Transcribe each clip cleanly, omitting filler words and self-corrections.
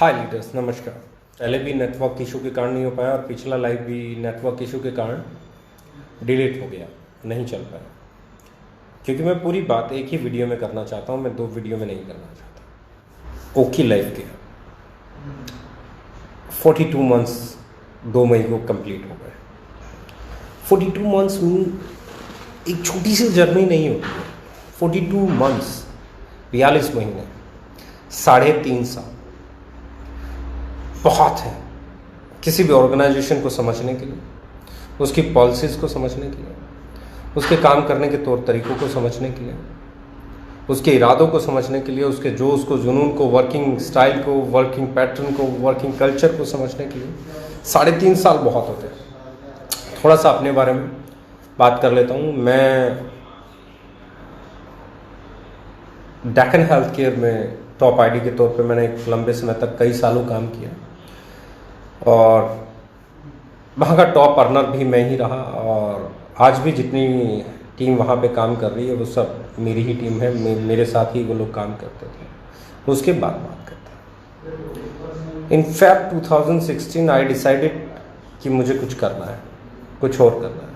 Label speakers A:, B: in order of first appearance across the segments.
A: हाय leaders, नमस्कार। पहले भी नेटवर्क इशू के कारण नहीं हो पाया और पिछला लाइव भी नेटवर्क इशू के कारण डिलीट हो गया, नहीं चल पाया। क्योंकि मैं पूरी बात एक ही वीडियो में करना चाहता हूँ, मैं दो वीडियो में नहीं करना चाहता। ओके लाइफ के 42 मंथ्स 2 मई को कंप्लीट हो गए। 42 मंथ्स में एक छोटी सी जर्नी नहीं होती है। 42 मंथ्स 42 महीने 3.5 साल बहुत है किसी भी ऑर्गेनाइजेशन को समझने के लिए, उसकी पॉलिसीज़ को समझने के लिए, उसके काम करने के तौर तरीक़ों को समझने के लिए, उसके इरादों को समझने के लिए, उसके जोश को, जुनून को, वर्किंग स्टाइल को, वर्किंग पैटर्न को, वर्किंग कल्चर को समझने के लिए 3.5 साल बहुत होते हैं। थोड़ा सा अपने बारे में बात कर लेता हूँ। मैं डेक्कन हेल्थ केयर में टॉप आईडी के तौर पे मैंने एक लंबे समय तक कई सालों काम किया और वहाँ का टॉप अर्नर भी मैं ही रहा। और आज भी जितनी टीम वहाँ पे काम कर रही है वो सब मेरी ही टीम है, मेरे साथ ही वो लोग काम करते थे। उसके बाद बात करते हैं। इन फैक्ट 2016 आई डिसाइडेड कि मुझे कुछ करना है, कुछ और करना है।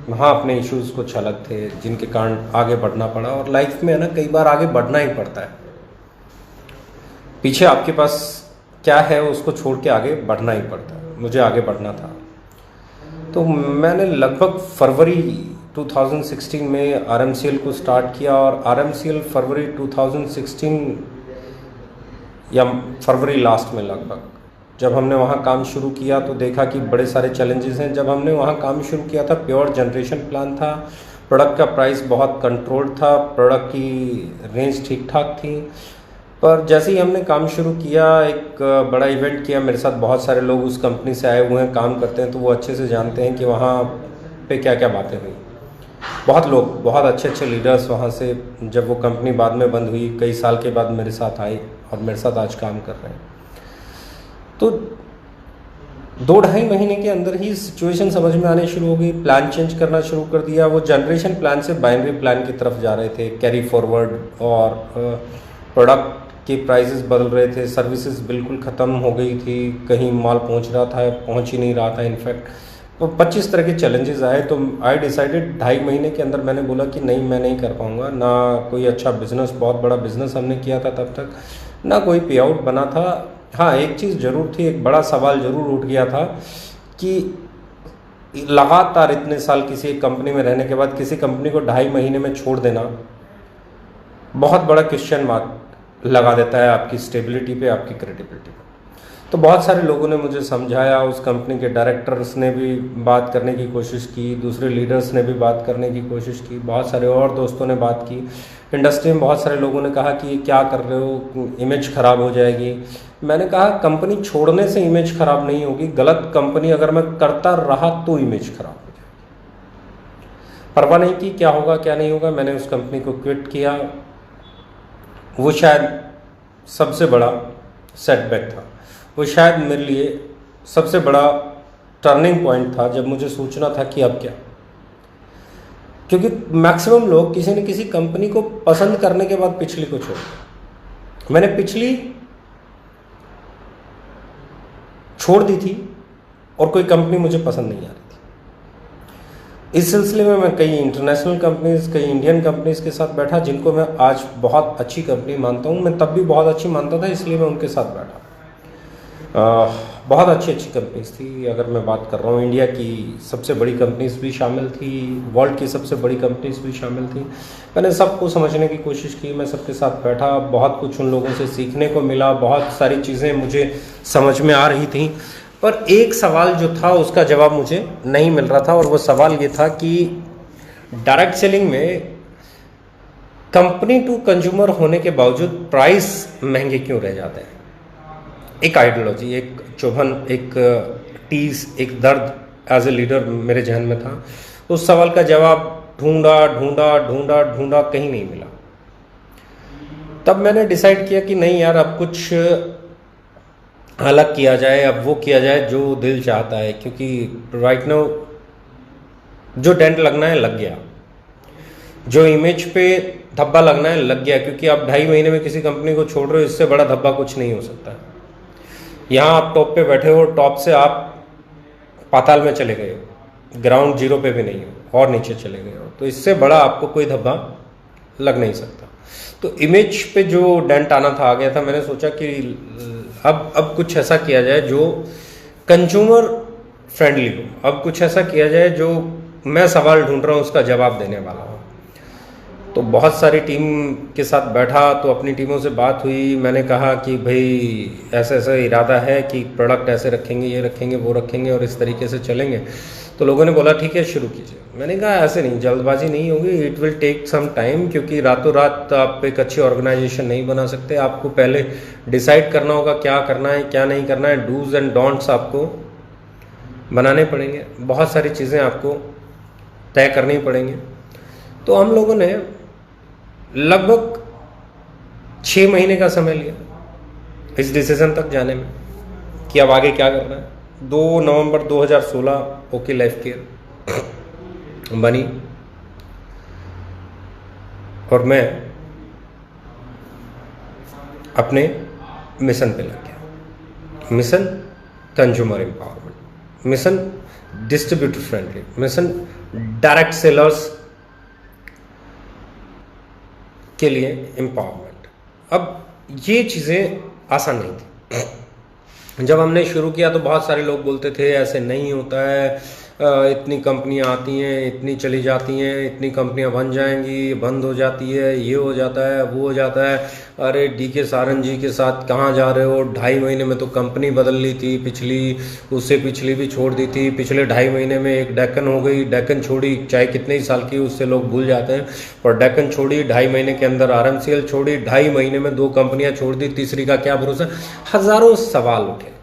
A: वहाँ अपने इश्यूज़ कुछ अलग थे जिनके कारण आगे बढ़ना पड़ा। और लाइफ में है ना, कई बार आगे बढ़ना ही पड़ता है। पीछे आपके पास क्या है उसको छोड़ के आगे बढ़ना ही पड़ता है। मुझे आगे बढ़ना था तो मैंने लगभग फरवरी 2016 में RMCL को स्टार्ट किया। और RMCL फरवरी 2016 या फरवरी लास्ट में लगभग जब हमने वहाँ काम शुरू किया तो देखा कि बड़े सारे चैलेंजेस हैं। जब हमने वहाँ काम शुरू किया था, प्योर जनरेशन प्लान था, प्रोडक्ट का प्राइस बहुत कंट्रोल्ड था, प्रोडक्ट की रेंज ठीक ठाक थी। पर जैसे ही हमने काम शुरू किया, एक बड़ा इवेंट किया, मेरे साथ बहुत सारे लोग उस कंपनी से आए हुए हैं, काम करते हैं, तो वो अच्छे से जानते हैं कि वहाँ पे क्या क्या बातें हुई। बहुत लोग, बहुत अच्छे अच्छे लीडर्स वहाँ से, जब वो कंपनी बाद में बंद हुई, कई साल के बाद मेरे साथ आए और मेरे साथ आज काम कर रहे हैं। तो 2-2.5 महीने के अंदर ही सिचुएशन समझ में आने शुरू हो गई। प्लान चेंज करना शुरू कर दिया। वो जनरेशन प्लान से बाइनरी प्लान की तरफ जा रहे थे, कैरी फॉरवर्ड, और प्रोडक्ट के प्राइसेस बदल रहे थे, सर्विसेज बिल्कुल ख़त्म हो गई थी, कहीं माल पहुंच रहा था, पहुंच ही नहीं रहा था। इनफैक्ट तो 25 तरह के चैलेंजेस आए। तो आई डिसाइडेड 2.5 महीने के अंदर मैंने बोला कि नहीं, मैं नहीं कर पाऊँगा। ना कोई अच्छा बिजनेस, बहुत बड़ा बिजनेस हमने किया था तब तक, ना कोई पे आउट बना था। हाँ, एक चीज़ ज़रूर थी, एक बड़ा सवाल ज़रूर उठ गया था कि लगातार इतने साल किसी एक कंपनी में रहने के बाद किसी कंपनी को 2.5 महीने में छोड़ देना बहुत बड़ा क्वेश्चन मार्क लगा देता है आपकी स्टेबिलिटी पे, आपकी क्रेडिबिलिटी पे। तो बहुत सारे लोगों ने मुझे समझाया, उस कंपनी के डायरेक्टर्स ने भी बात करने की कोशिश की, दूसरे लीडर्स ने भी बात करने की कोशिश की, बहुत सारे और दोस्तों ने बात की, इंडस्ट्री में बहुत सारे लोगों ने कहा कि ये क्या कर रहे हो, इमेज ख़राब हो जाएगी। मैंने कहा कंपनी छोड़ने से इमेज ख़राब नहीं होगी, गलत कंपनी अगर मैं करता रहा तो इमेज ख़राब हो जाएगी। परवाह नहीं की क्या होगा क्या नहीं होगा, मैंने उस कंपनी को क्विट किया। वो शायद सबसे बड़ा सेटबैक था, वो शायद मेरे लिए सबसे बड़ा टर्निंग पॉइंट था जब मुझे सोचना था कि अब क्या। क्योंकि मैक्सिमम लोग किसी न किसी कंपनी को पसंद करने के बाद पिछली को छोड़, मैंने पिछली छोड़ दी थी और कोई कंपनी मुझे पसंद नहीं आ रही थी। इस सिलसिले में मैं कई इंटरनेशनल कंपनीज, कई इंडियन कंपनीज के साथ बैठा जिनको मैं आज बहुत अच्छी कंपनी मानता हूँ। मैं तब भी बहुत अच्छी मानता था, इसलिए मैं उनके साथ बैठा। बहुत अच्छी कंपनीज थी। अगर मैं बात कर रहा हूँ, इंडिया की सबसे बड़ी कंपनीज भी शामिल थी, वर्ल्ड की सबसे बड़ी कंपनीज भी शामिल थी। मैंने सबको समझने की कोशिश की, मैं सबके साथ बैठा, बहुत कुछ उन लोगों से सीखने को मिला, बहुत सारी चीज़ें मुझे समझ में आ रही थी। पर एक सवाल जो था उसका जवाब मुझे नहीं मिल रहा था, और वो सवाल ये था कि डायरेक्ट सेलिंग में कंपनी टू कंज्यूमर होने के बावजूद प्राइस महंगे क्यों रह जाते हैं। एक आइडियोलॉजी, एक चुभन, एक टीस, एक दर्द एज ए लीडर मेरे जहन में था। उस सवाल का जवाब ढूंढा ढूंढा ढूंढा ढूंढा, कहीं नहीं मिला। तब मैंने डिसाइड किया कि नहीं यार, अब कुछ अलग किया जाए, अब वो किया जाए जो दिल चाहता है। क्योंकि राइट नाउ जो डेंट लगना है लग गया, जो इमेज पे धब्बा लगना है लग गया। क्योंकि आप 2.5 महीने में किसी कंपनी को छोड़ रहे हो, इससे बड़ा धब्बा कुछ नहीं हो सकता। यहाँ आप टॉप पे बैठे हो, टॉप से आप पाताल में चले गए हो, ग्राउंड जीरो पे भी नहीं हो और नीचे चले गए हो, तो इससे बड़ा आपको कोई धब्बा लग नहीं सकता। तो इमेज पे जो डेंट आना था आ गया था। मैंने सोचा कि अब कुछ ऐसा किया जाए जो कंज्यूमर फ्रेंडली हो, अब कुछ ऐसा किया जाए जो मैं सवाल ढूंढ रहा हूँ उसका जवाब देने वाला हो। तो बहुत सारी टीम के साथ बैठा, तो अपनी टीमों से बात हुई, मैंने कहा कि भाई ऐसा ऐसा इरादा है कि प्रोडक्ट ऐसे रखेंगे, ये रखेंगे, वो रखेंगे और इस तरीके से चलेंगे। तो लोगों ने बोला ठीक है शुरू कीजिए। मैंने कहा ऐसे नहीं, जल्दबाजी नहीं होगी, it will take some time, क्योंकि रातों रात आप एक अच्छी ऑर्गेनाइजेशन नहीं बना सकते। आपको पहले डिसाइड करना होगा क्या करना है क्या नहीं करना है, डूज एंड डोंट्स आपको बनाने पड़ेंगे, बहुत सारी चीज़ें आपको तय करनी पड़ेंगी। तो हम लोगों ने लगभग 6 महीने का समय लिया इस डिसीजन तक जाने में कि अब आगे क्या करना है। 2 नवंबर 2016 ओके लाइफ केयर बनी और मैं अपने मिशन पे लग गया। Mission consumer empowerment, mission distributor friendly, mission direct sellers के लिए एम्पावरमेंट। अब ये चीज़ें आसान नहीं थी। जब हमने शुरू किया तो बहुत सारे लोग बोलते थे ऐसे नहीं होता है, इतनी कंपनियां आती हैं, इतनी चली जाती हैं, इतनी कंपनियां बन जाएंगी, बंद हो जाती है, ये हो जाता है, वो हो जाता है। अरे DK सारन जी के साथ कहाँ जा रहे हो, 2.5 महीने में तो कंपनी बदल ली थी, पिछली उससे पिछली भी छोड़ दी थी, पिछले 2.5 महीने में एक डेक्कन हो गई, डेक्कन छोड़ी, चाहे कितने ही साल की उससे लोग भूल जाते हैं, और डेक्कन छोड़ी 2.5 महीने के अंदर RMCL छोड़ी, 2.5 महीने में 2 कंपनियां छोड़ दी, तीसरी का क्या भरोसा। हज़ारों सवाल उठे,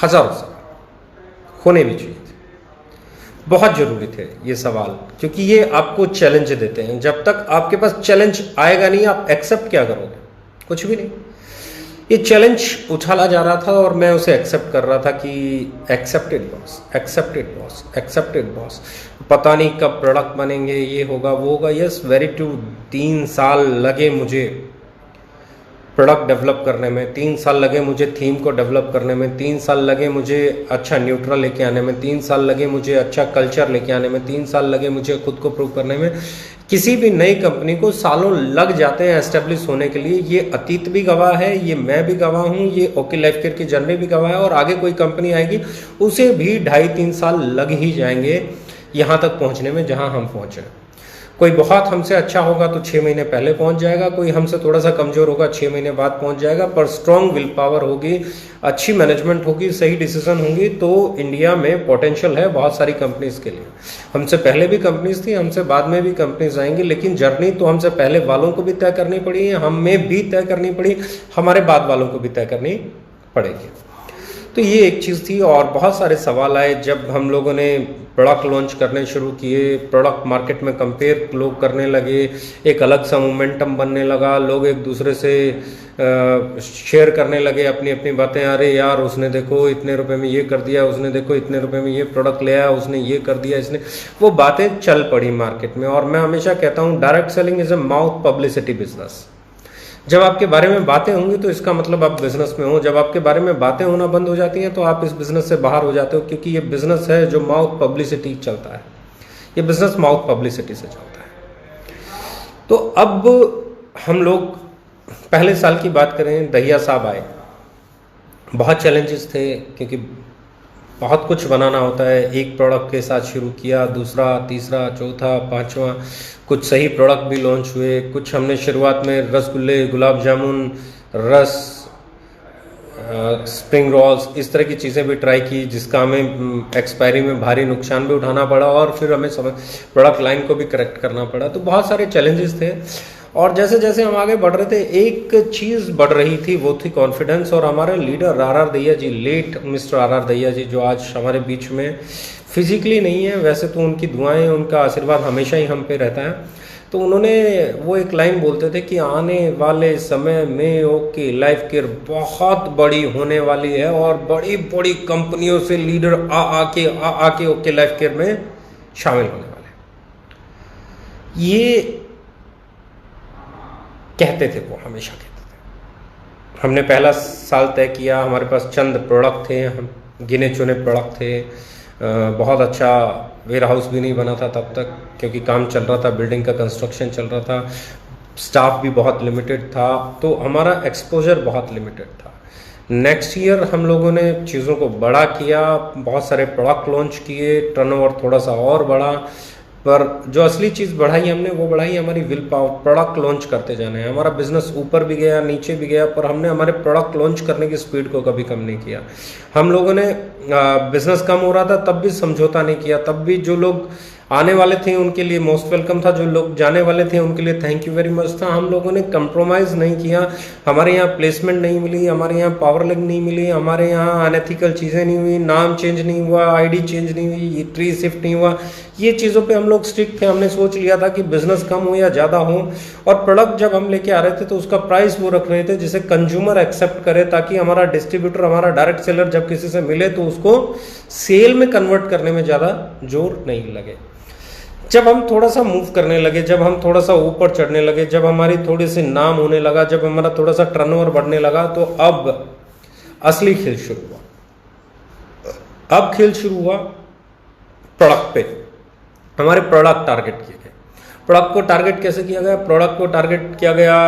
A: हज़ारों सवाल होने भी चाहिए, बहुत ज़रूरी थे ये सवाल, क्योंकि ये आपको चैलेंज देते हैं। जब तक आपके पास चैलेंज आएगा नहीं, आप एक्सेप्ट क्या करोगे, कुछ भी नहीं। ये चैलेंज उछाला जा रहा था और मैं उसे एक्सेप्ट कर रहा था कि accepted boss, accepted boss, accepted boss, पता नहीं कब प्रोडक्ट बनेंगे, ये होगा वो होगा। यस वेरी ट्रू, 3 साल लगे मुझे प्रोडक्ट डेवलप करने में, 3 साल लगे मुझे थीम को डेवलप करने में, 3 साल लगे मुझे अच्छा न्यूट्रल लेके आने में, 3 साल लगे मुझे अच्छा कल्चर लेके आने में, 3 साल लगे मुझे खुद को प्रूव करने में। किसी भी नई कंपनी को सालों लग जाते हैं एस्टेब्लिश होने के लिए। ये अतीत भी गवाह है, ये मैं भी गवाह हूँ, ये ओके लाइफ केयर की जर्नी भी गवाह है, और आगे कोई कंपनी आएगी उसे भी 2.5-3 साल लग ही जाएंगे यहाँ तक पहुँचने में जहाँ हम पहुँचे। कोई बहुत हमसे अच्छा होगा तो 6 महीने पहले पहुंच जाएगा, कोई हमसे थोड़ा सा कमज़ोर होगा 6 महीने बाद पहुंच जाएगा। पर स्ट्रॉन्ग विल पावर होगी, अच्छी मैनेजमेंट होगी, सही डिसीजन होंगी, तो इंडिया में पोटेंशियल है बहुत सारी कंपनीज के लिए। हमसे पहले भी कंपनीज थी, हमसे बाद में भी कंपनीज आएंगी, लेकिन जर्नी तो हमसे पहले वालों को भी तय करनी पड़ी, हमें भी तय करनी पड़ी, हमारे बाद वालों को भी तय करनी पड़ेगी। तो ये एक चीज़ थी। और बहुत सारे सवाल आए जब हम लोगों ने प्रोडक्ट लॉन्च करने शुरू किए, प्रोडक्ट मार्केट में कंपेयर लोग करने लगे, एक अलग सा मोमेंटम बनने लगा, लोग एक दूसरे से शेयर करने लगे अपनी अपनी बातें। अरे यार उसने देखो इतने रुपए में ये कर दिया, उसने देखो इतने रुपए में ये प्रोडक्ट ले आया, उसने ये कर दिया, इसने वो बातें चल पड़ी मार्केट में। और मैं हमेशा कहता हूँ direct selling is a mouth publicity business. जब आपके बारे में बातें होंगी तो इसका मतलब आप बिजनेस में हो, जब आपके बारे में बातें होना बंद हो जाती हैं तो आप इस बिजनेस से बाहर हो जाते हो, क्योंकि ये बिजनेस है जो माउथ पब्लिसिटी चलता है, ये बिजनेस माउथ पब्लिसिटी से चलता है। तो अब हम लोग पहले साल की बात करें, दहिया साहब आए, बहुत चैलेंजेस थे क्योंकि बहुत कुछ बनाना होता है। एक प्रोडक्ट के साथ शुरू किया, दूसरा, तीसरा, चौथा, पांचवा, कुछ सही प्रोडक्ट भी लॉन्च हुए, कुछ हमने शुरुआत में रसगुल्ले, गुलाब जामुन, रस, स्प्रिंग रोल्स, इस तरह की चीज़ें भी ट्राई की, जिसका हमें एक्सपायरी में भारी नुकसान भी उठाना पड़ा और फिर हमें प्रोडक्ट लाइन को भी करेक्ट करना पड़ा। तो बहुत सारे चैलेंजेस थे। और जैसे जैसे हम आगे बढ़ रहे थे एक चीज़ बढ़ रही थी, वो थी कॉन्फिडेंस। और हमारे लीडर RR दहिया जी, लेट मिस्टर RR दहिया जी, जो आज हमारे बीच में फिजिकली नहीं है, वैसे तो उनकी दुआएं, उनका आशीर्वाद हमेशा ही हम पे रहता है। तो उन्होंने वो एक लाइन बोलते थे कि आने वाले समय में ओके लाइफ केयर बहुत बड़ी होने वाली है और बड़ी बड़ी कंपनियों से लीडर आके ओके लाइफ केयर में शामिल होने वाले हैं। ये कहते थे, वो हमेशा कहते थे। हमने पहला साल तय किया, हमारे पास चंद प्रोडक्ट थे, हम गिने चुने प्रोडक्ट थे। बहुत अच्छा वेयर हाउस भी नहीं बना था तब तक, क्योंकि काम चल रहा था, बिल्डिंग का कंस्ट्रक्शन चल रहा था, स्टाफ भी बहुत लिमिटेड था, तो हमारा एक्सपोजर बहुत लिमिटेड था। नेक्स्ट ईयर हम लोगों ने चीज़ों को बड़ा किया, बहुत सारे प्रोडक्ट लॉन्च किए, टर्नओवर थोड़ा सा और बढ़ा, पर जो असली चीज़ बढ़ाई हमने वो बढ़ाई हमारी विल पावर। प्रोडक्ट लॉन्च करते जाना है, हमारा बिजनेस ऊपर भी गया नीचे भी गया, पर हमने हमारे प्रोडक्ट लॉन्च करने की स्पीड को कभी कम नहीं किया। हम लोगों ने बिजनेस कम हो रहा था तब भी समझौता नहीं किया, तब भी जो लोग आने वाले थे उनके लिए मोस्ट वेलकम था, जो लोग जाने वाले थे उनके लिए थैंक यू वेरी मच था। हम लोगों ने कंप्रोमाइज़ नहीं किया। हमारे यहाँ प्लेसमेंट नहीं मिली, हमारे यहाँ पावर लिंक नहीं मिली, हमारे यहाँ अनएथिकल चीज़ें नहीं हुई, नाम चेंज नहीं हुआ, आईडी चेंज नहीं हुई, ट्री शिफ्ट नहीं हुआ। ये चीज़ों पे हम लोग स्ट्रिक्ट थे। हमने सोच लिया था कि बिजनेस कम हो या ज़्यादा हो, और प्रोडक्ट जब हम लेके आ रहे थे तो उसका प्राइस वो रख रहे थे जिसे कंज्यूमर एक्सेप्ट करे, ताकि हमारा डिस्ट्रीब्यूटर, हमारा डायरेक्ट सेलर जब किसी से मिले तो उसको सेल में कन्वर्ट करने में ज़्यादा जोर नहीं लगे। जब हम थोड़ा सा मूव करने लगे, जब हम थोड़ा सा ऊपर चढ़ने लगे, जब हमारी थोड़ी सी नाम होने लगा, जब हमारा थोड़ा सा टर्नओवर बढ़ने लगा, तो अब असली खेल शुरू हुआ। अब खेल शुरू हुआ प्रोडक्ट पे। हमारे प्रोडक्ट टारगेट किए गए। प्रोडक्ट को टारगेट कैसे किया गया? प्रोडक्ट को टारगेट किया गया,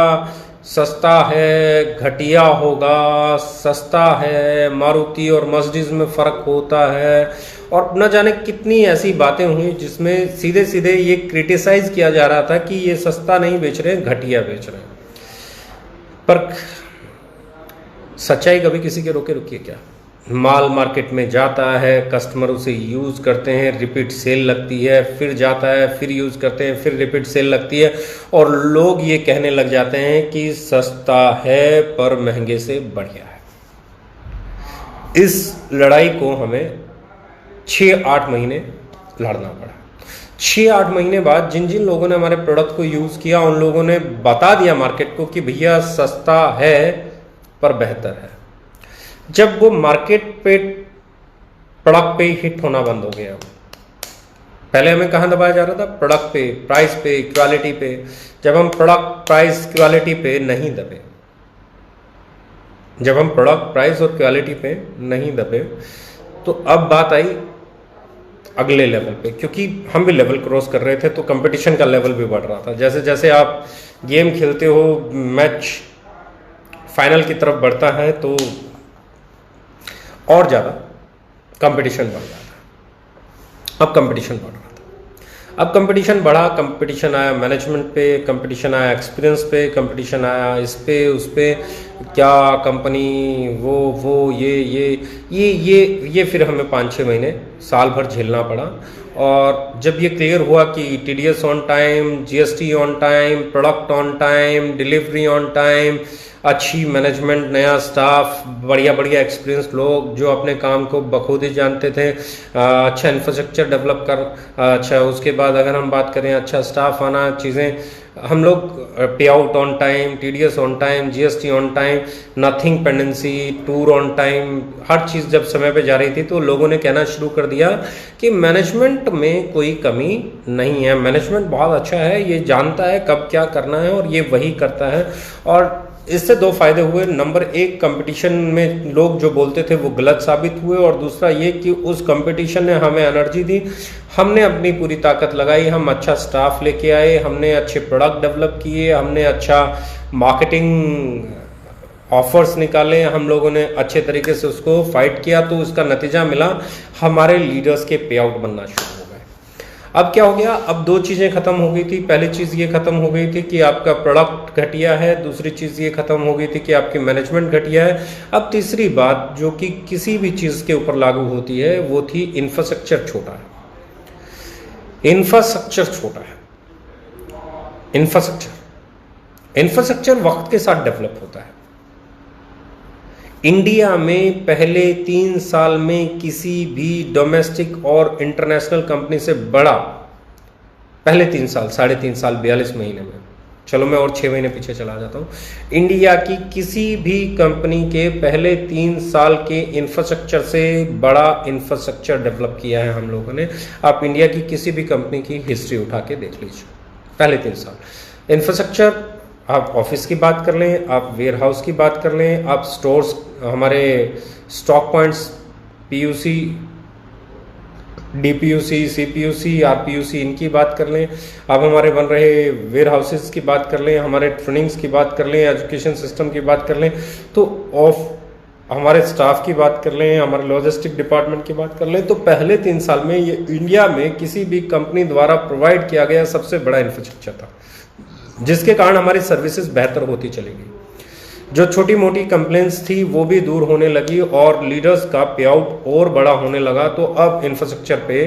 A: सस्ता है, घटिया होगा, सस्ता है, मारुति और मर्सिडीज में फ़र्क होता है, और न जाने कितनी ऐसी बातें हुई जिसमें सीधे सीधे ये क्रिटिसाइज किया जा रहा था कि ये सस्ता नहीं बेच रहे, घटिया बेच रहे हैं। पर सच्चाई कभी किसी के रोके रुकी है क्या? माल मार्केट में जाता है, कस्टमर उसे यूज़ करते हैं, रिपीट सेल लगती है, फिर जाता है, फिर यूज़ करते हैं, फिर रिपीट सेल लगती है, और लोग ये कहने लग जाते हैं कि सस्ता है पर महंगे से बढ़िया है। इस लड़ाई को हमें 6-8 महीने लड़ना पड़ा। 6-8 महीने बाद जिन जिन लोगों ने हमारे प्रोडक्ट को यूज़ किया उन लोगों ने बता दिया मार्केट को कि भैया सस्ता है पर बेहतर है। जब वो मार्केट पे प्रोडक्ट पे हिट होना बंद हो गया, पहले हमें कहाँ दबाया जा रहा था? प्रोडक्ट पे, प्राइस पे, क्वालिटी पे। जब हम प्रोडक्ट, प्राइस, क्वालिटी पे नहीं दबे, जब हम प्रोडक्ट, प्राइस और क्वालिटी पे नहीं दबे, तो अब बात आई अगले लेवल पे, क्योंकि हम भी लेवल क्रॉस कर रहे थे तो कंपटीशन का लेवल भी बढ़ रहा था। जैसे जैसे आप गेम खेलते हो, मैच फाइनल की तरफ बढ़ता है तो और ज़्यादा कंपटीशन बढ़ जाता है। अब कंपटीशन बढ़ रहा था, अब कंपटीशन बढ़ा, कंपटीशन आया मैनेजमेंट पे, कंपटीशन आया एक्सपीरियंस पे, कंपटीशन आया इस पे उस पे, क्या कंपनी, वो ये फिर हमें 5-6 महीने, साल भर झेलना पड़ा। और जब ये क्लियर हुआ कि TDS on time, GST on time, product on time, delivery on time, अच्छी मैनेजमेंट, नया स्टाफ, बढ़िया बढ़िया एक्सपीरियंस लोग जो अपने काम को बखूबी जानते थे, अच्छा इंफ्रास्ट्रक्चर डेवलप कर, अच्छा उसके बाद अगर हम बात करें अच्छा स्टाफ आना, चीज़ें, हम लोग pay out on time, TDS on time, GST on time, nothing pendency, tour on time, हर चीज़ जब समय पे जा रही थी तो लोगों ने कहना शुरू कर दिया कि मैनेजमेंट में कोई कमी नहीं है, मैनेजमेंट बहुत अच्छा है, ये जानता है कब क्या करना है और ये वही करता है। और इससे 2 फायदे हुए। नंबर 1, कंपटीशन में लोग जो बोलते थे वो गलत साबित हुए, और दूसरा ये कि उस कंपटीशन ने हमें एनर्जी दी, हमने अपनी पूरी ताकत लगाई, हम अच्छा स्टाफ लेके आए, हमने अच्छे प्रोडक्ट डेवलप किए, हमने अच्छा मार्केटिंग ऑफर्स निकाले, हम लोगों ने अच्छे तरीके से उसको फाइट किया, तो उसका नतीजा मिला, हमारे लीडर्स के पे आउट बनना शुरू हो गए। अब क्या हो गया? अब 2 चीज़ें ख़त्म हो गई थी। पहली चीज़ ये ख़त्म हो गई थी कि आपका प्रोडक्ट घटिया है, दूसरी चीज़ ये ख़त्म हो गई थी कि आपकी मैनेजमेंट घटिया है। अब तीसरी बात जो कि किसी भी चीज़ के ऊपर लागू होती है वो थी इंफ्रास्ट्रक्चर छोटा है। इंफ्रास्ट्रक्चर छोटा है। इंफ्रास्ट्रक्चर वक्त के साथ डेवलप होता है। इंडिया में पहले 3 साल में किसी भी डोमेस्टिक और इंटरनेशनल कंपनी से बड़ा, पहले 3 साल, 3.5 साल, 42 महीने में, चलो मैं और 6 महीने पीछे चला जाता हूँ, इंडिया की किसी भी कंपनी के पहले 3 साल के इंफ्रास्ट्रक्चर से बड़ा इंफ्रास्ट्रक्चर डेवलप किया है हम लोगों ने। आप इंडिया की किसी भी कंपनी की हिस्ट्री उठा के देख लीजिए, पहले 3 साल इंफ्रास्ट्रक्चर आप ऑफिस की बात कर लें, आप वेयर हाउस की बात कर लें, आप स्टोर्स, हमारे स्टॉक पॉइंट्स, पीयूसी, डीपीयूसी, सीपीयूसी, आरपीयूसी, इनकी बात कर लें, आप हमारे बन रहे वेयर हाउसेस की बात कर लें, हमारे ट्रेनिंग्स की बात कर लें, एजुकेशन सिस्टम की बात कर लें, तो हमारे स्टाफ की बात कर लें, हमारे लॉजिस्टिक डिपार्टमेंट की बात कर लें, तो पहले 3 साल में ये इंडिया में किसी भी कंपनी द्वारा प्रोवाइड किया गया सबसे बड़ा इंफ्रास्ट्रक्चर था, जिसके कारण हमारी सर्विसेज बेहतर होती चली गई। जो छोटी मोटी कंप्लेंट्स थी वो भी दूर होने लगी और लीडर्स का पे आउट और बड़ा होने लगा। तो अब इंफ्रास्ट्रक्चर पे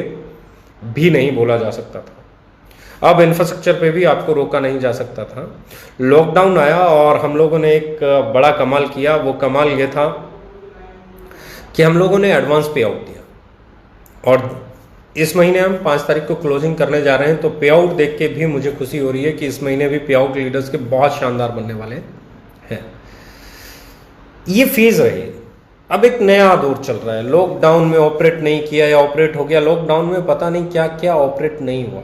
A: भी नहीं बोला जा सकता था, अब इंफ्रास्ट्रक्चर पे भी आपको रोका नहीं जा सकता था। लॉकडाउन आया और हम लोगों ने एक बड़ा कमाल किया। वो कमाल ये था कि हम लोगों ने एडवांस पे आउट दिया और इस महीने हम 5 तारीख को क्लोजिंग करने जा रहे हैं। तो पे आउट देख के भी मुझे खुशी हो रही है कि इस महीने भी पे आउट लीडर्स के बहुत शानदार बनने वाले हैं। ये फेज है, अब एक नया दौर चल रहा है। लॉकडाउन में ऑपरेट नहीं किया या ऑपरेट हो गया, लॉकडाउन में पता नहीं क्या क्या ऑपरेट नहीं हुआ,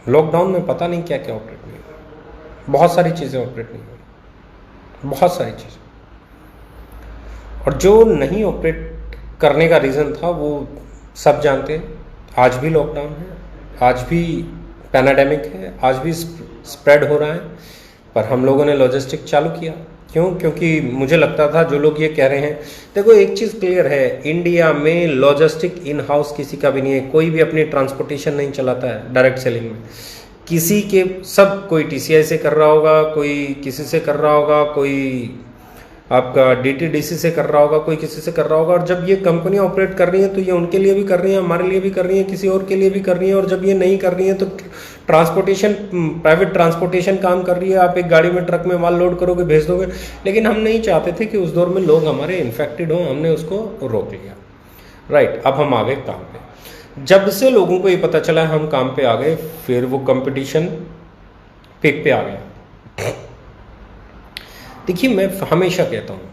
A: लॉकडाउन में पता नहीं क्या क्या ऑपरेट नहीं हुआ, बहुत सारी चीज़ें ऑपरेट नहीं हुई, बहुत सारी चीज़ें। और जो नहीं ऑपरेट करने का रीज़न था वो सब जानते हैं। आज भी लॉकडाउन है, आज भी पैनाडेमिक है, आज भी स्प्रेड हो रहा है, पर हम लोगों ने लॉजिस्टिक चालू किया। क्यों? क्योंकि मुझे लगता था जो लोग ये कह रहे हैं, देखो एक चीज़ क्लियर है, इंडिया में लॉजिस्टिक इन हाउस किसी का भी नहीं है। कोई भी अपनी ट्रांसपोर्टेशन नहीं चलाता है डायरेक्ट सेलिंग में, किसी के सब, कोई टीसीआई से कर रहा होगा, कोई किसी से कर रहा होगा, कोई आपका डीटीडीसी से कर रहा होगा, कोई किसी से कर रहा होगा। और जब ये कंपनियां ऑपरेट कर रही हैं तो ये उनके लिए भी कर रही हैं, हमारे लिए भी कर रही हैं, किसी और के लिए भी कर रही हैं। और जब ये नहीं कर रही हैं तो ट्रांसपोर्टेशन, प्राइवेट ट्रांसपोर्टेशन काम कर रही है। आप एक गाड़ी में, ट्रक में माल लोड करोगे, भेज दोगे। लेकिन हम नहीं चाहते थे कि उस दौर में लोग हमारे इन्फेक्टेड हों, हमने उसको रोक लिया। राइट, अब हम आ गए काम पे। जब से लोगों को ये पता चला हम काम पे आ गए, फिर वो कंपटीशन पीक पे आ गया। देखिए, मैं हमेशा कहता हूँ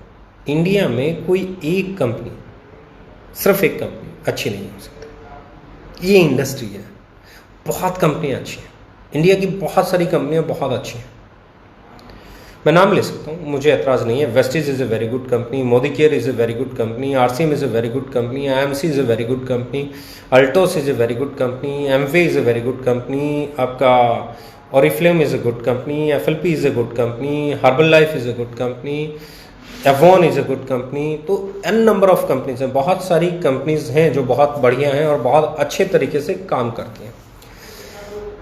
A: इंडिया में कोई एक कंपनी, सिर्फ एक कंपनी अच्छी नहीं हो सकती। ये इंडस्ट्री है, बहुत कंपनियाँ अच्छी हैं, इंडिया की बहुत सारी कंपनियाँ बहुत अच्छी हैं। मैं नाम ले सकता हूँ, मुझे एतराज़ नहीं है। Vestige is a very good company, Modi care is a very good company, RCM is a very good company, IMC is a very good company, Altos is a very good company, Amway is a very good company, आपका Oriflame is a good company, FLP is a good company, Herbalife is a good company, Avon is a good company। तो n number of companies हैं, बहुत सारी companies हैं जो बहुत बढ़िया हैं और बहुत अच्छे तरीके से काम करती हैं।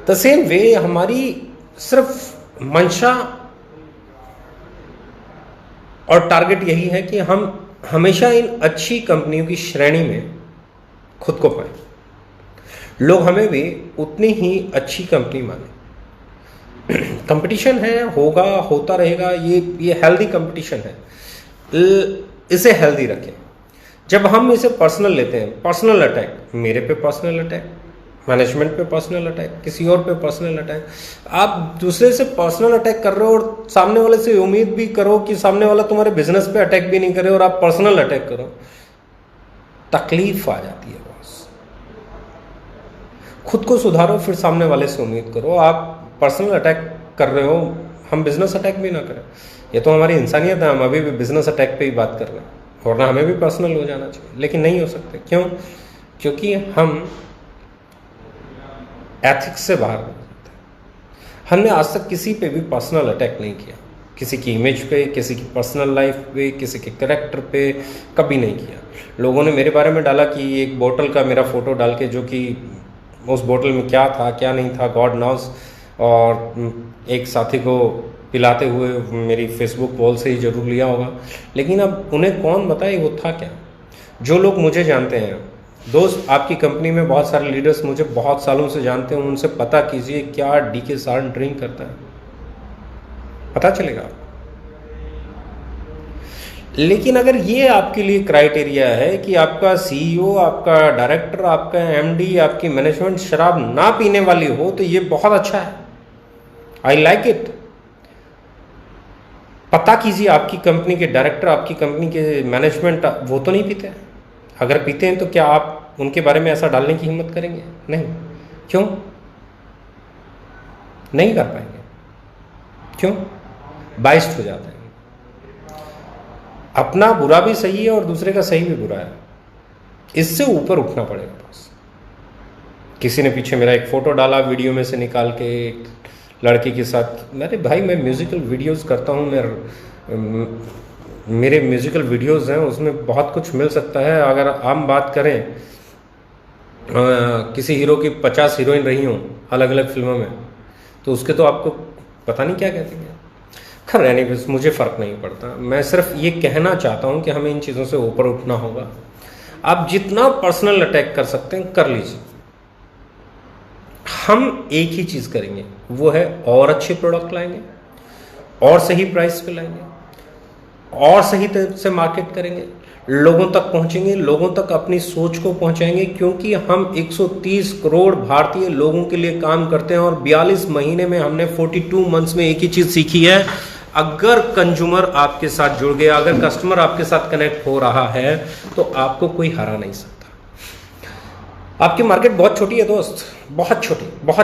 A: द सेम वे हमारी सिर्फ मंशा और टारगेट यही है कि हम हमेशा इन अच्छी कंपनियों की श्रेणी में खुद को पाएं, लोग हमें भी उतनी ही अच्छी कंपनी माने। कंपटीशन है, होगा, होता रहेगा, ये हेल्दी कंपटीशन है, इसे हेल्दी रखें। जब हम इसे पर्सनल लेते हैं, पर्सनल अटैक, मेरे पे पर्सनल अटैक, मैनेजमेंट पे पर्सनल अटैक, किसी और पे पर्सनल अटैक, आप दूसरे से पर्सनल अटैक कर रहे हो और सामने वाले से उम्मीद भी करो कि सामने वाला तुम्हारे बिजनेस पे अटैक भी नहीं करे और आप पर्सनल अटैक करो, तकलीफ आ जाती है बॉस। खुद को सुधारो, फिर सामने वाले से उम्मीद करो। आप पर्सनल अटैक कर रहे हो, हम बिजनेस अटैक भी ना करें, ये तो हमारी इंसानियत है। हम अभी भी बिजनेस अटैक पे ही बात कर रहे हैं, वरना हमें भी पर्सनल हो जाना चाहिए, लेकिन नहीं हो सकते। क्यों? क्योंकि हम एथिक्स से बाहर हो जाते हैं। हमने आज तक किसी पे भी पर्सनल अटैक नहीं किया, किसी की इमेज पे, किसी की पर्सनल लाइफ पे, किसी के कैरेक्टर पे कभी नहीं किया। लोगों ने मेरे बारे में डाला कि एक बोतल का मेरा फोटो डाल के, जो कि उस बोतल में क्या था क्या नहीं था गॉड नोज, और एक साथी को पिलाते हुए मेरी फेसबुक वॉल से ही जरूर लिया होगा। लेकिन अब उन्हें कौन बताए वो था क्या। जो लोग मुझे जानते हैं, दोस्त, आपकी कंपनी में बहुत सारे लीडर्स मुझे बहुत सालों से जानते हैं, उनसे पता कीजिए क्या डीके साल्ट ड्रिंक करता है, पता चलेगा। लेकिन अगर ये आपके लिए क्राइटेरिया है कि आपका सीईओ, आपका डायरेक्टर, आपका एमडी, आपकी मैनेजमेंट शराब ना पीने वाली हो, तो ये बहुत अच्छा है, आई लाइक इट। पता कीजिए आपकी कंपनी के डायरेक्टर, आपकी कंपनी के मैनेजमेंट वो तो नहीं पीते। अगर पीते हैं तो क्या आप उनके बारे में ऐसा डालने की हिम्मत करेंगे? नहीं। क्यों नहीं कर पाएंगे? क्यों? बाइस्ड हो जाते हैं। अपना बुरा भी सही है और दूसरे का सही भी बुरा है, इससे ऊपर उठना पड़ेगा बस। किसी ने पीछे मेरा एक फ़ोटो डाला वीडियो में से निकाल के, एक लड़की के साथ। मेरे भाई, मैं म्यूज़िकल वीडियोस करता हूँ, मेरे म्यूज़िकल वीडियोस हैं, उसमें बहुत कुछ मिल सकता है। अगर हम बात करें किसी हीरो की 50 हीरोइन रही हों अलग अलग फिल्मों में, तो उसके तो आपको पता नहीं क्या कहते हैं। खैर एनीवेज, मुझे फ़र्क नहीं पड़ता। मैं सिर्फ ये कहना चाहता हूँ कि हमें इन चीज़ों से ऊपर उठना होगा। आप जितना पर्सनल अटैक कर सकते हैं कर लीजिए। हम एक ही चीज़ करेंगे, वो है और अच्छे प्रोडक्ट लाएंगे, और सही प्राइस पे लाएंगे, और सही तरह से मार्केट करेंगे, लोगों तक पहुंचेंगे, लोगों तक अपनी सोच को पहुंचाएंगे। क्योंकि हम 130 करोड़ भारतीय लोगों के लिए काम करते हैं और 42 महीने में हमने 42 मंथ्स में एक ही चीज़ सीखी है। अगर कंज्यूमर आपके साथ जुड़ गया, अगर कस्टमर आपके साथ कनेक्ट हो रहा है, तो आपको कोई हरा नहीं सकता। आपकी मार्केट बहुत छोटी है दोस्त, बहुत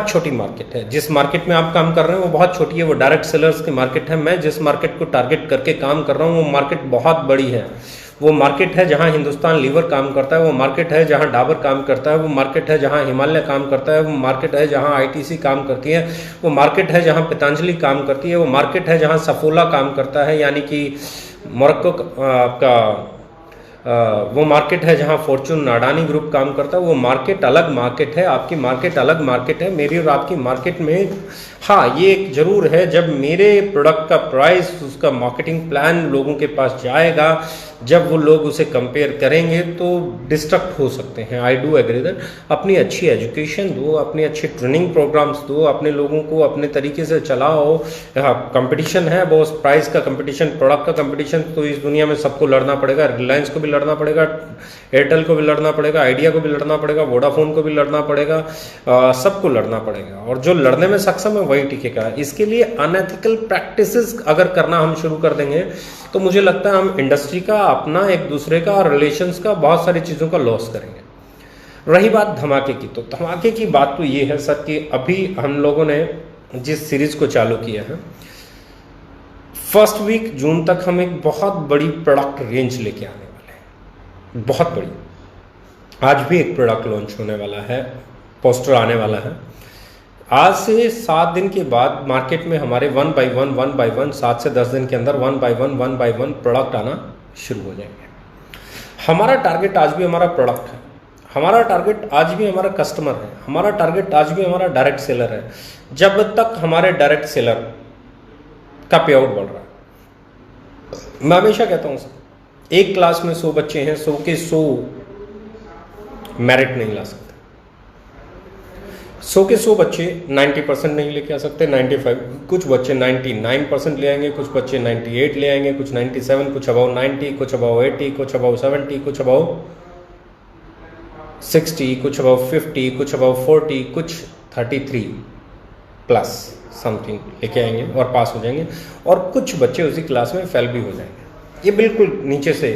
A: छोटी मार्केट है। जिस मार्केट में आप काम कर रहे हैं वो बहुत छोटी है, वो डायरेक्ट सेलर्स की मार्केट है। मैं जिस मार्केट को टारगेट करके काम कर रहा हूँ वो मार्केट बहुत बड़ी है। वो मार्केट है जहाँ हिंदुस्तान लीवर काम करता है, वो मार्केट है जहाँ डाबर काम करता है, वो मार्केट है जहाँ हिमालय काम करता है, वो मार्केट है जहाँ आईटीसी काम करती है, वो मार्केट है जहाँ पतंजलि काम करती है, वो मार्केट है जहाँ सफोला काम करता है, यानी कि मोरक्को आपका वो मार्केट है जहाँ फॉर्चून अडानी ग्रुप काम करता है। वो मार्केट अलग मार्केट है, आपकी मार्केट अलग मार्केट है। मेरी और आपकी मार्केट में हाँ ये एक जरूर है, जब मेरे प्रोडक्ट का प्राइस, उसका मार्केटिंग प्लान लोगों के पास जाएगा, जब वो लोग उसे कंपेयर करेंगे तो डिस्ट्रक्ट हो सकते हैं। I do agree that. अपनी अच्छी एजुकेशन दो, अपनी अच्छी ट्रेनिंग प्रोग्राम्स दो, अपने लोगों को अपने तरीके से चलाओ। कंपटीशन है बॉस, प्राइस का कंपटीशन, प्रोडक्ट का कंपटीशन तो इस दुनिया में सबको लड़ना पड़ेगा। रिलायंस को भी लड़ना पड़ेगा, एयरटेल को भी लड़ना पड़ेगा, आइडिया को भी लड़ना पड़ेगा, वोडाफोन को भी लड़ना पड़ेगा, सबको लड़ना पड़ेगा। और जो लड़ने में सक्षम है वही टिकेगा। इसके लिए अनएथिकल प्रैक्टिसेस अगर करना हम शुरू कर देंगे तो मुझे लगता है हम इंडस्ट्री का, अपना, एक दूसरे का, रिलेशंस का, बहुत सारी चीज़ों का लॉस करेंगे। रही बात धमाके की, तो धमाके की बात तो ये है सर कि अभी हम लोगों ने जिस सीरीज को चालू किया है, फर्स्ट वीक जून तक हम एक बहुत बड़ी प्रोडक्ट रेंज लेके आने वाले हैं, बहुत बड़ी। आज भी एक प्रोडक्ट लॉन्च होने वाला है, पोस्टर आने वाला है। आज से 7 दिन के बाद मार्केट में हमारे 1 बाय 1 7 से 10 दिन के अंदर 1 बाय 1 प्रोडक्ट आना शुरू हो जाएंगे। हमारा टारगेट आज भी हमारा प्रोडक्ट है, हमारा टारगेट आज भी हमारा कस्टमर है, हमारा टारगेट आज भी हमारा डायरेक्ट सेलर है। जब तक हमारे डायरेक्ट सेलर का पे आउट बढ़ रहा है, मैं हमेशा कहता हूँ सर, एक क्लास में 100 बच्चे हैं, 100 के 100 मेरिट नहीं ला सकते। 100 के 100 बच्चे 90% नहीं लेके आ सकते, 95, कुछ बच्चे 99% ले आएंगे, कुछ बच्चे 98 ले आएंगे, कुछ 97, कुछ अबाउ 90, कुछ अबाउ 80, कुछ अबाउ 70, कुछ अबाउ 60, कुछ अबाउ 50, कुछ अबाउ 40, कुछ 33 प्लस समथिंग लेके आएंगे और पास हो जाएंगे, और कुछ बच्चे उसी क्लास में फेल भी हो जाएंगे। ये बिल्कुल नीचे से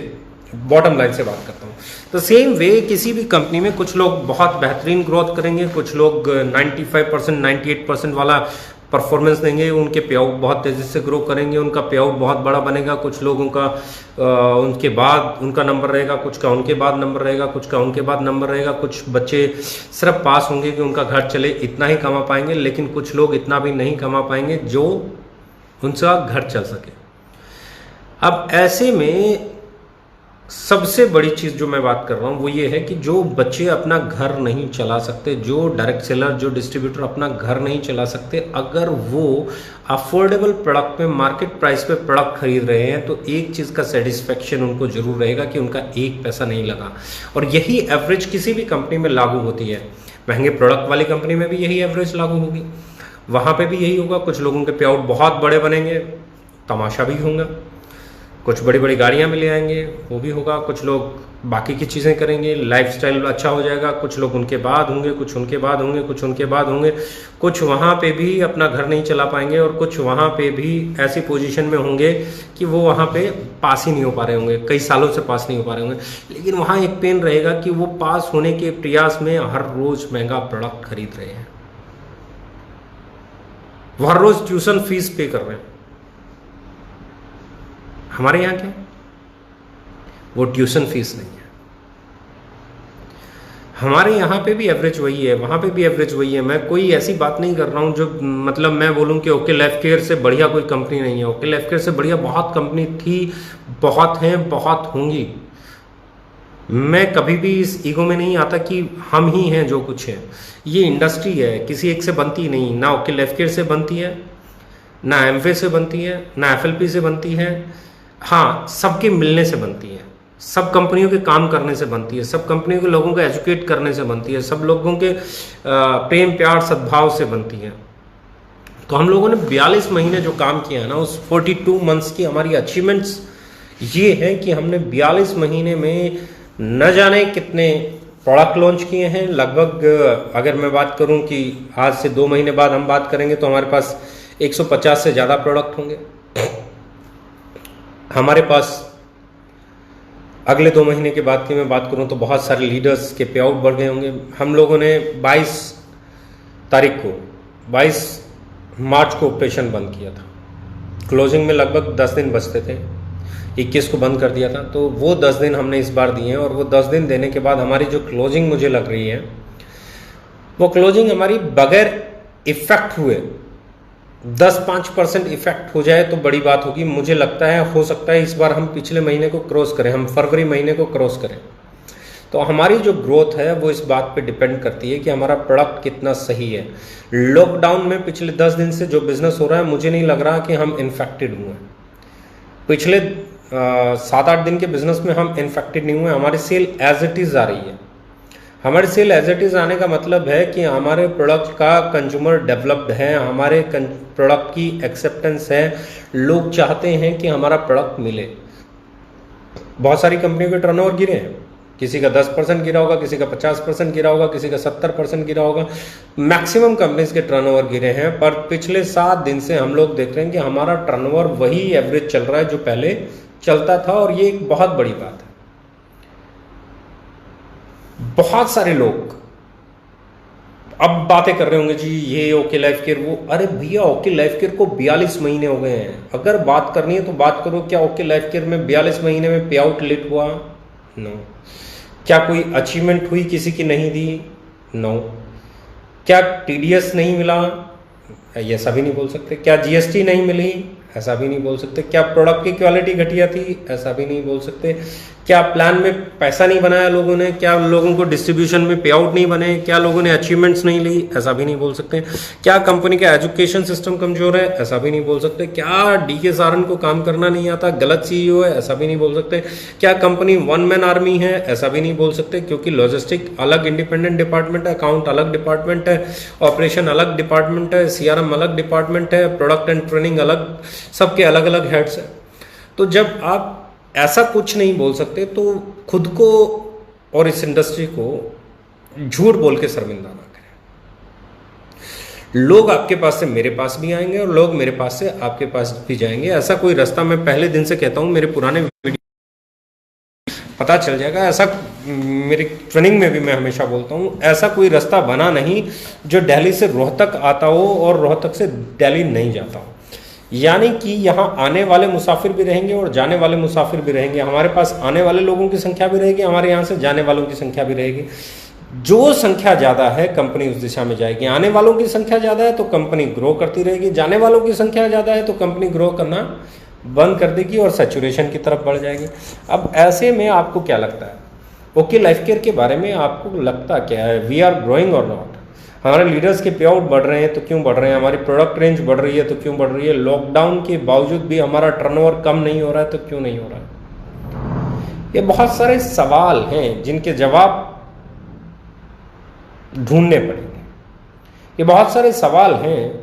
A: बॉटम लाइन से बात करता हूँ। तो सेम वे किसी भी कंपनी में कुछ लोग बहुत बेहतरीन ग्रोथ करेंगे, कुछ लोग 95% 98% वाला परफॉर्मेंस देंगे, उनके पे आउट बहुत तेज़ी से ग्रो करेंगे, उनका पे आउट बहुत बड़ा बनेगा। कुछ लोगों का उनके बाद उनका नंबर रहेगा, कुछ का उनके बाद नंबर रहेगा, कुछ का उनके बाद नंबर रहेगा। कुछ बच्चे सिर्फ पास होंगे कि उनका घर चले, इतना ही कमा पाएंगे, लेकिन कुछ लोग इतना भी नहीं कमा पाएंगे जो उनका घर चल सके। अब ऐसे में सबसे बड़ी चीज़ जो मैं बात कर रहा हूँ वो ये है कि जो बच्चे अपना घर नहीं चला सकते, जो डायरेक्ट सेलर, जो डिस्ट्रीब्यूटर अपना घर नहीं चला सकते, अगर वो अफोर्डेबल प्रोडक्ट में मार्केट प्राइस पे प्रोडक्ट खरीद रहे हैं, तो एक चीज़ का सेटिस्फेक्शन उनको जरूर रहेगा कि उनका एक पैसा नहीं लगा। और यही एवरेज किसी भी कंपनी में लागू होती है। महंगे प्रोडक्ट वाली कंपनी में भी यही एवरेज लागू होगी, वहाँ पर भी यही होगा। कुछ लोगों के पे आउट बहुत बड़े बनेंगे, तमाशा भी होगा। कुछ बड़ी बड़ी गाड़ियाँ भी ले आएंगे, वो भी होगा। कुछ लोग बाकी की चीज़ें करेंगे, लाइफस्टाइल अच्छा हो जाएगा। कुछ लोग उनके बाद होंगे, कुछ उनके बाद होंगे, कुछ उनके बाद होंगे। कुछ वहाँ पे भी अपना घर नहीं चला पाएंगे, और कुछ वहाँ पे भी ऐसी पोजीशन में होंगे कि वो वहाँ पे पास ही नहीं हो पा रहे होंगे, कई सालों से पास नहीं हो पा रहे होंगे। लेकिन वहाँ एक पेन रहेगा कि वो पास होने के प्रयास में हर रोज़ महंगा प्रोडक्ट खरीद रहे हैं, हर रोज़ ट्यूशन फीस पे कर रहे हैं। हमारे यहाँ क्या है? वो ट्यूशन फीस नहीं है। हमारे यहाँ पे भी एवरेज वही है, वहाँ पे भी एवरेज वही है। मैं कोई ऐसी बात नहीं कर रहा हूँ जो मतलब मैं बोलूँ कि ओके लाइफ केयर से बढ़िया कोई कंपनी नहीं है। ओके लाइफ केयर से बढ़िया बहुत कंपनी थी, बहुत हैं, बहुत होंगी। मैं कभी भी इस ईगो में नहीं आता कि हम ही हैं जो कुछ है। ये इंडस्ट्री है, किसी एक से बनती नहीं, ना ओके लाइफ केयर से बनती है, ना एमवे से बनती है, ना एफएलपी से बनती है। हाँ, सबके मिलने से बनती है, सब कंपनियों के काम करने से बनती है, सब कंपनियों के लोगों को एजुकेट करने से बनती है, सब लोगों के प्रेम प्यार सद्भाव से बनती है। तो हम लोगों ने 42 महीने जो काम किया है ना, उस 42 मंथ्स की हमारी अचीवमेंट्स ये है कि हमने 42 महीने में न जाने कितने प्रोडक्ट लॉन्च किए हैं। लगभग अगर मैं बात करूं कि आज से 2 महीने बाद हम बात करेंगे तो हमारे पास 150 से ज़्यादा प्रोडक्ट होंगे। हमारे पास अगले 2 महीने के बाद की मैं बात करूं तो बहुत सारे लीडर्स के पे आउट बढ़ गए होंगे। हम लोगों ने 22 तारीख को 22 मार्च को ऑपरेशन बंद किया था। क्लोजिंग में लगभग 10 दिन बचते थे, 21 को बंद कर दिया था। तो वो 10 दिन हमने इस बार दिए हैं, और वो 10 दिन देने के बाद हमारी जो क्लोजिंग मुझे लग रही है, वो क्लोजिंग हमारी बगैर इफेक्ट हुए 10-5% इफेक्ट हो जाए तो बड़ी बात होगी। मुझे लगता है हो सकता है इस बार हम पिछले महीने को क्रॉस करें, हम फरवरी महीने को क्रॉस करें। तो हमारी जो ग्रोथ है वो इस बात पे डिपेंड करती है कि हमारा प्रोडक्ट कितना सही है। लॉकडाउन में पिछले 10 दिन से जो बिजनेस हो रहा है, मुझे नहीं लग रहा कि हम इन्फेक्टेड हुए हैं। पिछले 7-8 दिन के बिजनेस में हम इन्फेक्टेड नहीं हुए। हमारी सेल एज इट इज़ आ रही है। हमारी सेल एज इट इज़ आने का मतलब है कि हमारे प्रोडक्ट का कंज्यूमर डेवलप्ड है, हमारे प्रोडक्ट की एक्सेप्टेंस है, लोग चाहते हैं कि हमारा प्रोडक्ट मिले। बहुत सारी कंपनियों के टर्नओवर गिरे हैं, किसी का 10% गिरा होगा, किसी का 50% गिरा होगा, किसी का 70% गिरा होगा। मैक्सिमम कंपनीज के टर्नओवर गिरे हैं, पर पिछले 7 दिन से हम लोग देख रहे हैं कि हमारा टर्नओवर वही एवरेज चल रहा है जो पहले चलता था, और ये एक बहुत बड़ी बात है। बहुत सारे लोग अब बातें कर रहे होंगे जी ये ओके लाइफ केयर वो, अरे भैया ओके लाइफ केयर को 42 महीने हो गए हैं। अगर बात करनी है तो बात करो, क्या ओके लाइफ केयर में 42 महीने में पे आउट लेट हुआ? नो। क्या कोई अचीवमेंट हुई किसी की नहीं दी? नो। क्या टीडीएस नहीं मिला? ऐसा भी नहीं बोल सकते। क्या जीएसटी नहीं मिली? ऐसा भी नहीं बोल सकते। क्या प्रोडक्ट की क्वालिटी घटिया थी? ऐसा भी नहीं बोल सकते। क्या प्लान में पैसा नहीं बनाया लोगों ने? क्या लोगों को डिस्ट्रीब्यूशन में पे आउट नहीं बने? क्या लोगों ने अचीवमेंट्स नहीं ली? ऐसा भी नहीं बोल सकते। क्या कंपनी का एजुकेशन सिस्टम कमजोर है? ऐसा भी नहीं बोल सकते। क्या डीके सारन को काम करना नहीं आता, गलत सीईओ है? ऐसा भी नहीं बोल सकते। क्या कंपनी वन मैन आर्मी है? ऐसा भी नहीं बोल सकते, क्योंकि लॉजिस्टिक अलग इंडिपेंडेंट डिपार्टमेंट है, अकाउंट अलग डिपार्टमेंट है, ऑपरेशन अलग डिपार्टमेंट है, सीआरएम अलग डिपार्टमेंट है, प्रोडक्ट एंड ट्रेनिंग अलग, सबके अलग अलग हेड्स है। तो जब आप ऐसा कुछ नहीं बोल सकते तो खुद को और इस इंडस्ट्री को झूठ बोल के शर्मिंदा ना करें। लोग आपके पास से मेरे पास भी आएंगे और लोग मेरे पास से आपके पास भी जाएंगे। ऐसा कोई रास्ता, मैं पहले दिन से कहता हूं, मेरे पुराने वीडियो पता चल जाएगा। ऐसा मेरी ट्रेनिंग में भी मैं हमेशा बोलता हूं, ऐसा कोई रास्ता बना नहीं जो दिल्ली से रोहतक आता हो और रोहतक से दिल्ली नहीं जाता हो। यानी कि यहाँ आने वाले मुसाफिर भी रहेंगे और जाने वाले मुसाफिर भी रहेंगे। हमारे पास आने वाले लोगों की संख्या भी रहेगी, हमारे यहाँ से जाने वालों की संख्या भी रहेगी। जो संख्या ज़्यादा है कंपनी उस दिशा में जाएगी। आने वालों की संख्या ज़्यादा है तो कंपनी ग्रो करती रहेगी, जाने वालों की संख्या ज़्यादा है तो कंपनी ग्रो करना बंद कर देगी और सैचुरेशन की तरफ बढ़ जाएगी। अब ऐसे में आपको क्या लगता है, ओके लाइफ केयर के बारे में आपको लगता क्या है? वी आर ग्रोइंग और नॉट? हमारे लीडर्स के पे आउट बढ़ रहे हैं तो क्यों बढ़ रहे हैं? हमारी प्रोडक्ट रेंज बढ़ रही है तो क्यों बढ़ रही है? लॉकडाउन के बावजूद भी हमारा टर्नओवर कम नहीं हो रहा है तो क्यों नहीं हो रहा है? ये बहुत सारे सवाल हैं जिनके जवाब ढूंढने पड़ेंगे। ये बहुत सारे सवाल हैं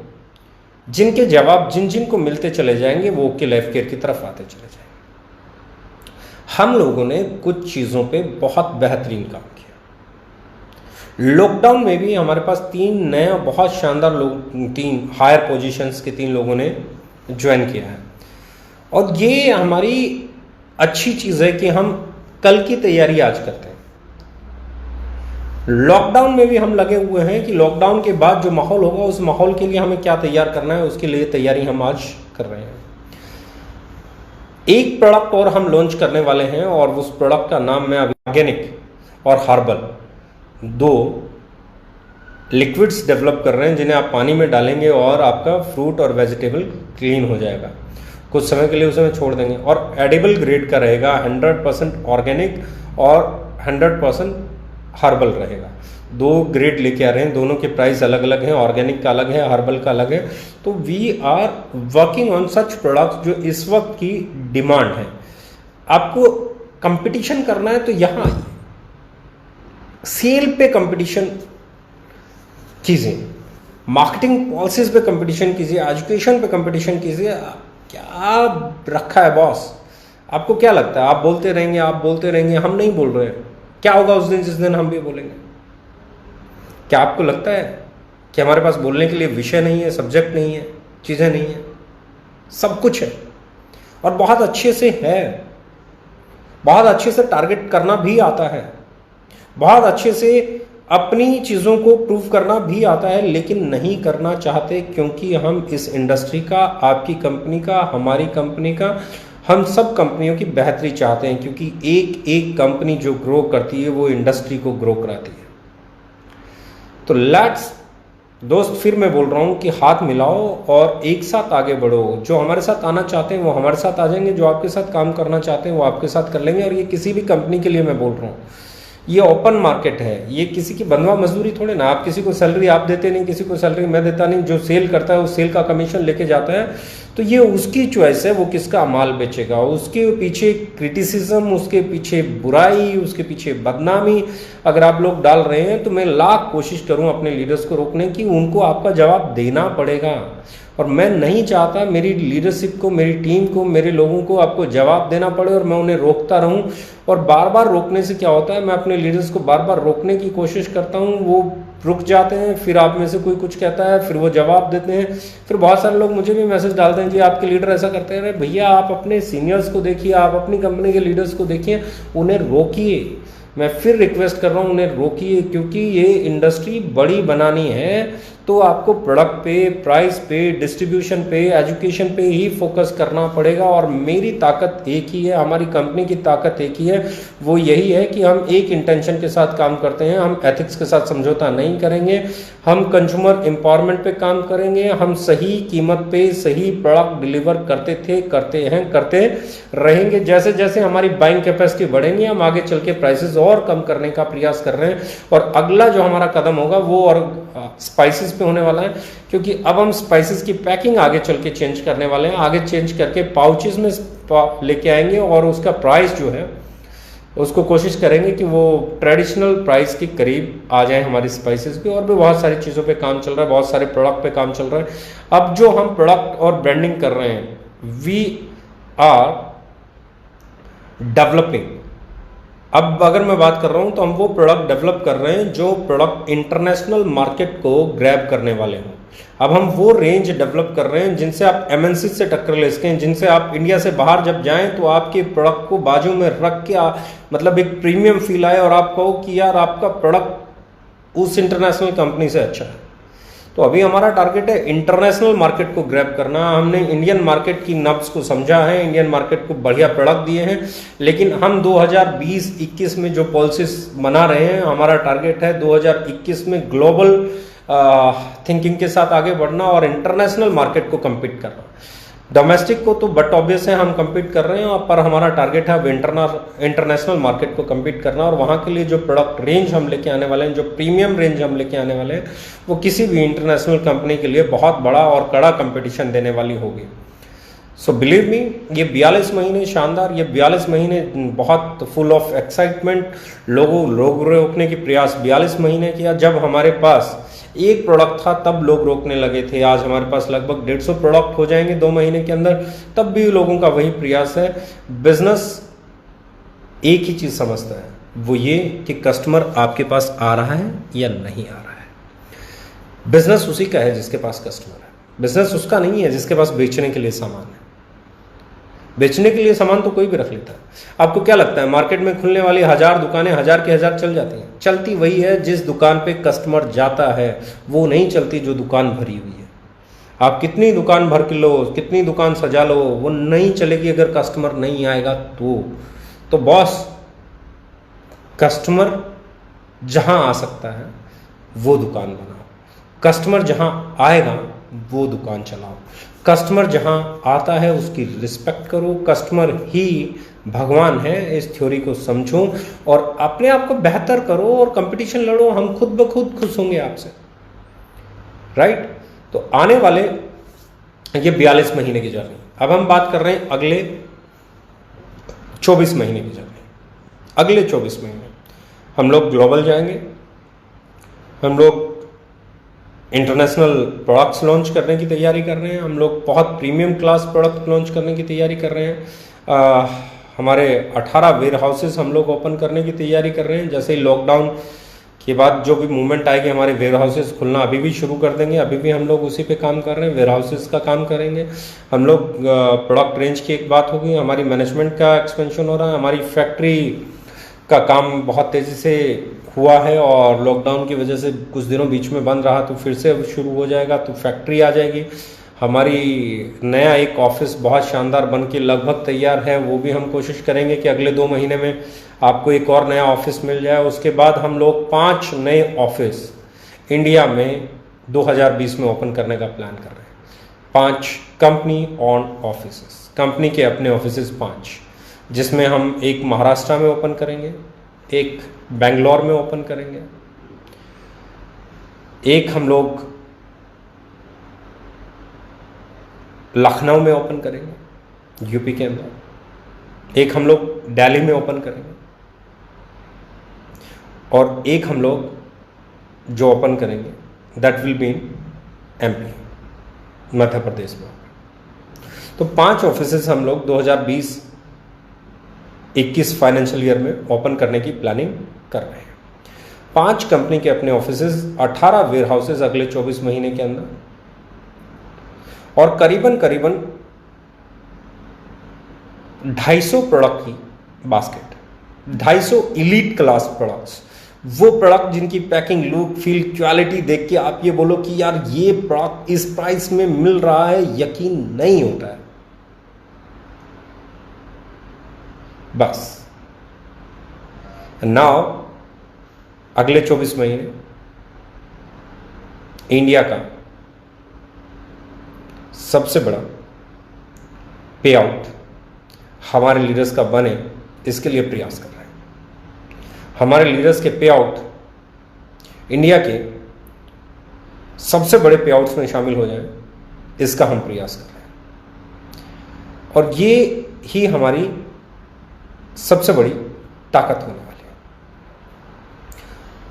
A: जिनके जवाब जिन जिन को मिलते चले जाएंगे वो ओके लाइफ केयर की तरफ आते चले जाएंगे। हम लोगों ने कुछ चीज़ों पे बहुत बेहतरीन काम किया। लॉकडाउन में भी हमारे पास 3 नए बहुत शानदार लोग, 3 हायर पोजीशंस के 3 लोगों ने ज्वाइन किया है, और ये हमारी अच्छी चीज़ है कि हम कल की तैयारी आज करते हैं। लॉकडाउन में भी हम लगे हुए हैं कि लॉकडाउन के बाद जो माहौल होगा उस माहौल के लिए हमें क्या तैयार करना है, उसके लिए तैयारी हम आज कर रहे हैं। एक प्रोडक्ट और हम लॉन्च करने वाले हैं और उस प्रोडक्ट का नाम मैं अभी ऑर्गेनिक और हर्बल दो लिक्विड्स डेवलप कर रहे हैं जिन्हें आप पानी में डालेंगे और आपका फ्रूट और वेजिटेबल क्लीन हो जाएगा। कुछ समय के लिए उसे छोड़ देंगे और एडिबल ग्रेड का रहेगा, 100% ऑर्गेनिक और 100% हर्बल रहेगा। दो ग्रेड लेके आ रहे हैं, दोनों के प्राइस अलग अलग हैं, ऑर्गेनिक का अलग है, हर्बल का अलग है। तो we are working on such products जो इस वक्त की डिमांड है। आपको कंपटीशन करना है तो यहां सेल पे कंपटीशन कीजिए, मार्केटिंग पॉलिसीज पे कंपटीशन कीजिए, एजुकेशन पे कंपटीशन कीजिए। क्या रखा है बॉस? आपको क्या लगता है? आप बोलते रहेंगे, आप बोलते रहेंगे, हम नहीं बोल रहे हैं। क्या होगा उस दिन जिस दिन हम भी बोलेंगे? क्या आपको लगता है कि हमारे पास बोलने के लिए विषय नहीं है, सब्जेक्ट नहीं है, चीज़ें नहीं है? सब कुछ है और बहुत अच्छे से है, बहुत अच्छे से टारगेट करना भी आता है, बहुत अच्छे से अपनी चीज़ों को प्रूव करना भी आता है, लेकिन नहीं करना चाहते क्योंकि हम इस इंडस्ट्री का, आपकी कंपनी का, हमारी कंपनी का, हम सब कंपनियों की बेहतरी चाहते हैं क्योंकि एक एक कंपनी जो ग्रो करती है वो इंडस्ट्री को ग्रो कराती है। तो लेट्स दोस्त, फिर मैं बोल रहा हूँ कि हाथ मिलाओ और एक साथ आगे बढ़ो। जो हमारे साथ आना चाहते हैं वो हमारे साथ आ जाएंगे, जो आपके साथ काम करना चाहते हैं वो आपके साथ कर लेंगे। और ये किसी भी कंपनी के लिए मैं बोल रहा हूँ, ये ओपन मार्केट है, ये किसी की बंधुआ मजदूरी थोड़े ना। आप किसी को सैलरी आप देते नहीं, किसी को सैलरी मैं देता नहीं। जो सेल करता है वो सेल का कमीशन लेके जाता है, तो ये उसकी चॉइस है, वो किसका माल बेचेगा। उसके पीछे क्रिटिसिज्म, उसके पीछे बुराई, उसके पीछे बदनामी अगर आप लोग डाल रहे हैं तो मैं लाख कोशिश करूं अपने लीडर्स को रोकने की, उनको आपका जवाब देना पड़ेगा। और मैं नहीं चाहता मेरी लीडरशिप को, मेरी टीम को, मेरे लोगों को आपको जवाब देना पड़े और मैं उन्हें रोकता रहूं। और बार बार रोकने से क्या होता है, मैं अपने लीडर्स को बार बार रोकने की कोशिश करता हूं, वो रुक जाते हैं, फिर आप में से कोई कुछ कहता है, फिर वो जवाब देते हैं। फिर बहुत सारे लोग मुझे भी मैसेज डालते हैं, जी आपके लीडर ऐसा करते हैं। अरे भैया, आप अपने सीनियर्स को देखिए, आप अपनी कंपनी के लीडर्स को देखिए, उन्हें रोकिए। मैं फिर रिक्वेस्ट कर रहा हूँ, उन्हें रोकिए, क्योंकि ये इंडस्ट्री बड़ी बनानी है तो आपको प्रोडक्ट पे, प्राइस पे, डिस्ट्रीब्यूशन पे, एजुकेशन पे ही फोकस करना पड़ेगा। और मेरी ताकत एक ही है, हमारी कंपनी की ताकत एक ही है, वो यही है कि हम एक इंटेंशन के साथ काम करते हैं। हम एथिक्स के साथ समझौता नहीं करेंगे, हम कंज्यूमर एम्पावरमेंट पे काम करेंगे, हम सही कीमत पे सही प्रोडक्ट डिलीवर करते थे, करते हैं, करते रहेंगे। जैसे जैसे हमारी बाइंग कैपेसिटी बढ़ेंगी, हम आगे चल के प्राइसेस और कम करने का प्रयास कर रहे हैं। और अगला जो हमारा कदम होगा वो और स्पाइसेस पे होने वाला है, क्योंकि अब हम स्पाइसेस की पैकिंग आगे चल के चेंज करने वाले हैं। आगे चेंज करके पाउचेस में लेके आएंगे और उसका प्राइस जो है उसको कोशिश करेंगे कि वो ट्रेडिशनल प्राइस के करीब आ जाए हमारी स्पाइसेस भी। और भी बहुत सारी चीज़ों पे काम चल रहा है, बहुत सारे प्रोडक्ट पे काम चल रहा है। अब जो हम प्रोडक्ट और ब्रांडिंग कर रहे हैं, वी आर डेवलपिंग। अब अगर मैं बात कर रहा हूं तो हम वो प्रोडक्ट डेवलप कर रहे हैं जो प्रोडक्ट इंटरनेशनल मार्केट को ग्रैब करने वाले हों। अब हम वो रेंज डेवलप कर रहे हैं जिनसे आप एमएनसी से टक्कर ले सकें, जिनसे आप इंडिया से बाहर जब जाएं तो आपके प्रोडक्ट को बाजू में रख के मतलब एक प्रीमियम फील आए और आप कहो कि यार आपका प्रोडक्ट उस इंटरनेशनल कंपनी से अच्छा है। तो अभी हमारा टारगेट है इंटरनेशनल मार्केट को ग्रैब करना। हमने इंडियन मार्केट की नब्ज को समझा है, इंडियन मार्केट को बढ़िया प्रोडक्ट दिए हैं, लेकिन हम 2020-21 में जो पॉलिसीज बना रहे हैं, हमारा टारगेट है 2021 में ग्लोबल थिंकिंग के साथ आगे बढ़ना और इंटरनेशनल मार्केट को कम्पीट करना। डोमेस्टिक को तो बट ऑब्वियस है हम कम्पीट कर रहे हैं, पर हमारा टारगेट है इंटरनेशनल मार्केट को कम्पीट करना। और वहाँ के लिए जो प्रोडक्ट रेंज हम लेके आने वाले हैं, जो प्रीमियम रेंज हम लेके आने वाले हैं, वो किसी भी इंटरनेशनल कंपनी के लिए बहुत बड़ा और कड़ा कंपटीशन देने वाली होगी। सो बिलीव मी, ये 42 महीने शानदार, ये 42 महीने बहुत फुल ऑफ एक्साइटमेंट, लोग रोकने की प्रयास 42 महीने किया। जब हमारे पास एक प्रोडक्ट था तब लोग रोकने लगे थे, आज हमारे पास लगभग 150 प्रोडक्ट हो जाएंगे 2 महीने के अंदर, तब भी लोगों का वही प्रयास है। बिजनेस एक ही चीज़ समझता है, वो ये कि कस्टमर आपके पास आ रहा है या नहीं आ रहा है। बिजनेस उसी का है जिसके पास कस्टमर है, बिजनेस उसका नहीं है जिसके पास बेचने के लिए सामान है। बेचने के लिए सामान तो कोई भी रख लेता है। आपको क्या लगता है मार्केट में खुलने वाली 1000 दुकानें 1000 के 1000 चल जाती हैं? चलती वही है जिस दुकान पे कस्टमर जाता है, वो नहीं चलती जो दुकान भरी हुई है। आप कितनी दुकान भर के लो, कितनी दुकान सजा लो, वो नहीं चलेगी अगर कस्टमर नहीं आएगा तो बॉस, कस्टमर जहां आ सकता है वो दुकान बनाओ, कस्टमर जहां आएगा वो दुकान चलाओ, कस्टमर जहां आता है उसकी रिस्पेक्ट करो, कस्टमर ही भगवान है, इस थ्योरी को समझो और अपने आप को बेहतर करो और कंपटीशन लड़ो, हम खुद ब खुद खुश होंगे आपसे, राइट। तो आने वाले ये 42 महीने की जर्नी, अब हम बात कर रहे हैं अगले 24 महीने की जर्नी। अगले 24 महीने हम लोग ग्लोबल जाएंगे, हम लोग इंटरनेशनल प्रोडक्ट्स लॉन्च करने की तैयारी कर रहे हैं, हम लोग बहुत प्रीमियम क्लास प्रोडक्ट लॉन्च करने की तैयारी कर रहे हैं। हमारे 18 वेयर हाउसेस हम लोग ओपन करने की तैयारी कर रहे हैं। जैसे ही लॉकडाउन के बाद जो भी मूवमेंट आएगी, हमारे वेयर हाउसेस खुलना अभी भी शुरू कर देंगे, अभी भी हम लोग उसी पे काम कर रहे हैं, वेयर हाउसेस का काम करेंगे। हम लोग प्रोडक्ट रेंज की एक बात होगी, हमारी मैनेजमेंट का एक्सपेंशन हो रहा है, हमारी फैक्ट्री का काम बहुत तेज़ी से हुआ है और लॉकडाउन की वजह से कुछ दिनों बीच में बंद रहा, तो फिर से अब शुरू हो जाएगा, तो फैक्ट्री आ जाएगी। हमारी नया एक ऑफिस बहुत शानदार बन के लगभग तैयार है, वो भी हम कोशिश करेंगे कि अगले 2 महीने में आपको एक और नया ऑफिस मिल जाए। उसके बाद हम लोग 5 नए ऑफिस इंडिया में 2020 में ओपन करने का प्लान कर रहे हैं। 5 कंपनी ऑन ऑफिसेस, कंपनी के अपने ऑफिसेस 5, जिसमें हम एक महाराष्ट्र में ओपन करेंगे, एक बेंगलोर में ओपन करेंगे, एक हम लोग लखनऊ में ओपन करेंगे यूपी के अंदर, एक हम लोग दिल्ली में ओपन करेंगे और एक हम लोग जो ओपन करेंगे that will be in MP, Madhya Pradesh में। तो 5 ऑफिसेस हम लोग 2020-21 फाइनेंशियल ईयर में ओपन करने की प्लानिंग कर रहे हैं। 5 कंपनी के अपने ऑफिसेस, 18 वेयर हाउसेस अगले 24 महीने के अंदर और करीबन 250 प्रोडक्ट की बास्केट, 250 इलीट क्लास प्रोडक्ट्स, वो प्रोडक्ट जिनकी पैकिंग, लुक, फील, क्वालिटी देख के आप ये बोलो कि यार ये प्रोडक्ट इस प्राइस में मिल रहा है, यकीन नहीं होता है। बस नाउ अगले 24 महीने इंडिया का सबसे बड़ा पे आउट हमारे लीडर्स का बने, इसके लिए प्रयास कर रहे हैं। हमारे लीडर्स के पे आउट इंडिया के सबसे बड़े पे आउट्स में शामिल हो जाएं, इसका हम प्रयास कर रहे हैं और ये ही हमारी सबसे बड़ी ताकत होने वाली है।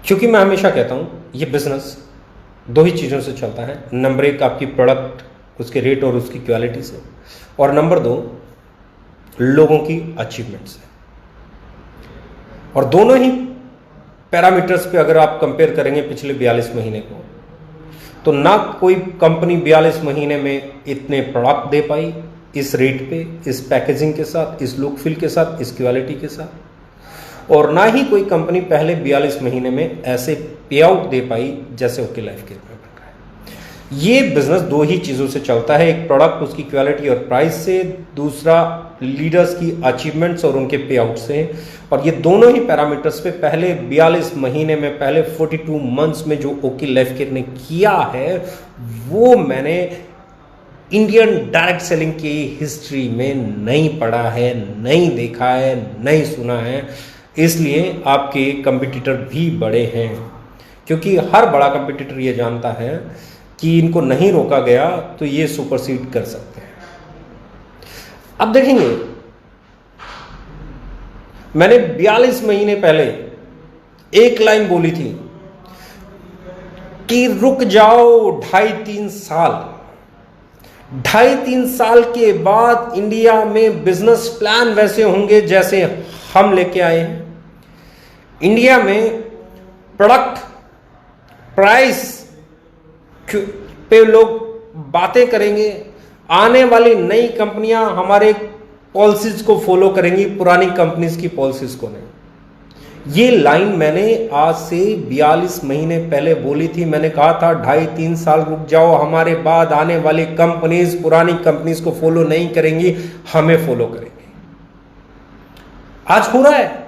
A: क्योंकि मैं हमेशा कहता हूं ये बिजनेस 2 ही चीज़ों से चलता है। नंबर 1 आपकी प्रोडक्ट, उसके रेट और उसकी क्वालिटी से, और नंबर 2 लोगों की अचीवमेंट से। और दोनों ही पैरामीटर्स पे अगर आप कंपेयर करेंगे पिछले 42 महीने को, तो ना कोई कंपनी 42 महीने में इतने प्रोडक्ट दे पाई इस रेट पे, इस पैकेजिंग के साथ, इस लुक फील के साथ, इस क्वालिटी के साथ, और ना ही कोई कंपनी पहले 42 महीने में ऐसे पे आउट दे पाई जैसे ओके लाइफ केयर में बन रहा है। ये बिजनेस 2 ही चीज़ों से चलता है, एक प्रोडक्ट उसकी क्वालिटी और प्राइस से, दूसरा लीडर्स की अचीवमेंट्स और उनके पे आउट से। और ये दोनों ही पैरामीटर्स पे पहले 42 महीने में, पहले 42 मंथ्स में जो ओके लाइफ केयर ने किया है, वो मैंने इंडियन डायरेक्ट सेलिंग की हिस्ट्री में नहीं पढ़ा है, नहीं देखा है, नहीं सुना है। इसलिए आपके कंपटीटर भी बड़े हैं, क्योंकि हर बड़ा कंपटीटर ये जानता है कि इनको नहीं रोका गया तो ये सुपरसीड कर सकते हैं। अब देखेंगे, मैंने 42 महीने पहले एक लाइन बोली थी कि रुक जाओ 2.5-3 साल। 2.5-3 साल के बाद इंडिया में बिजनेस प्लान वैसे होंगे जैसे हम लेके आए हैं। इंडिया में प्रोडक्ट प्राइस पे लोग बातें करेंगे, आने वाली नई कंपनियां हमारे पॉलिसीज को फॉलो करेंगी, पुरानी कंपनीज की पॉलिसीज को नहीं। ये लाइन मैंने आज से 42 महीने पहले बोली थी। मैंने कहा था 2.5-3 साल रुक जाओ, हमारे बाद आने वाली कंपनीज पुरानी कंपनीज को फॉलो नहीं करेंगी, हमें फॉलो करेंगे। आज हो रहा है।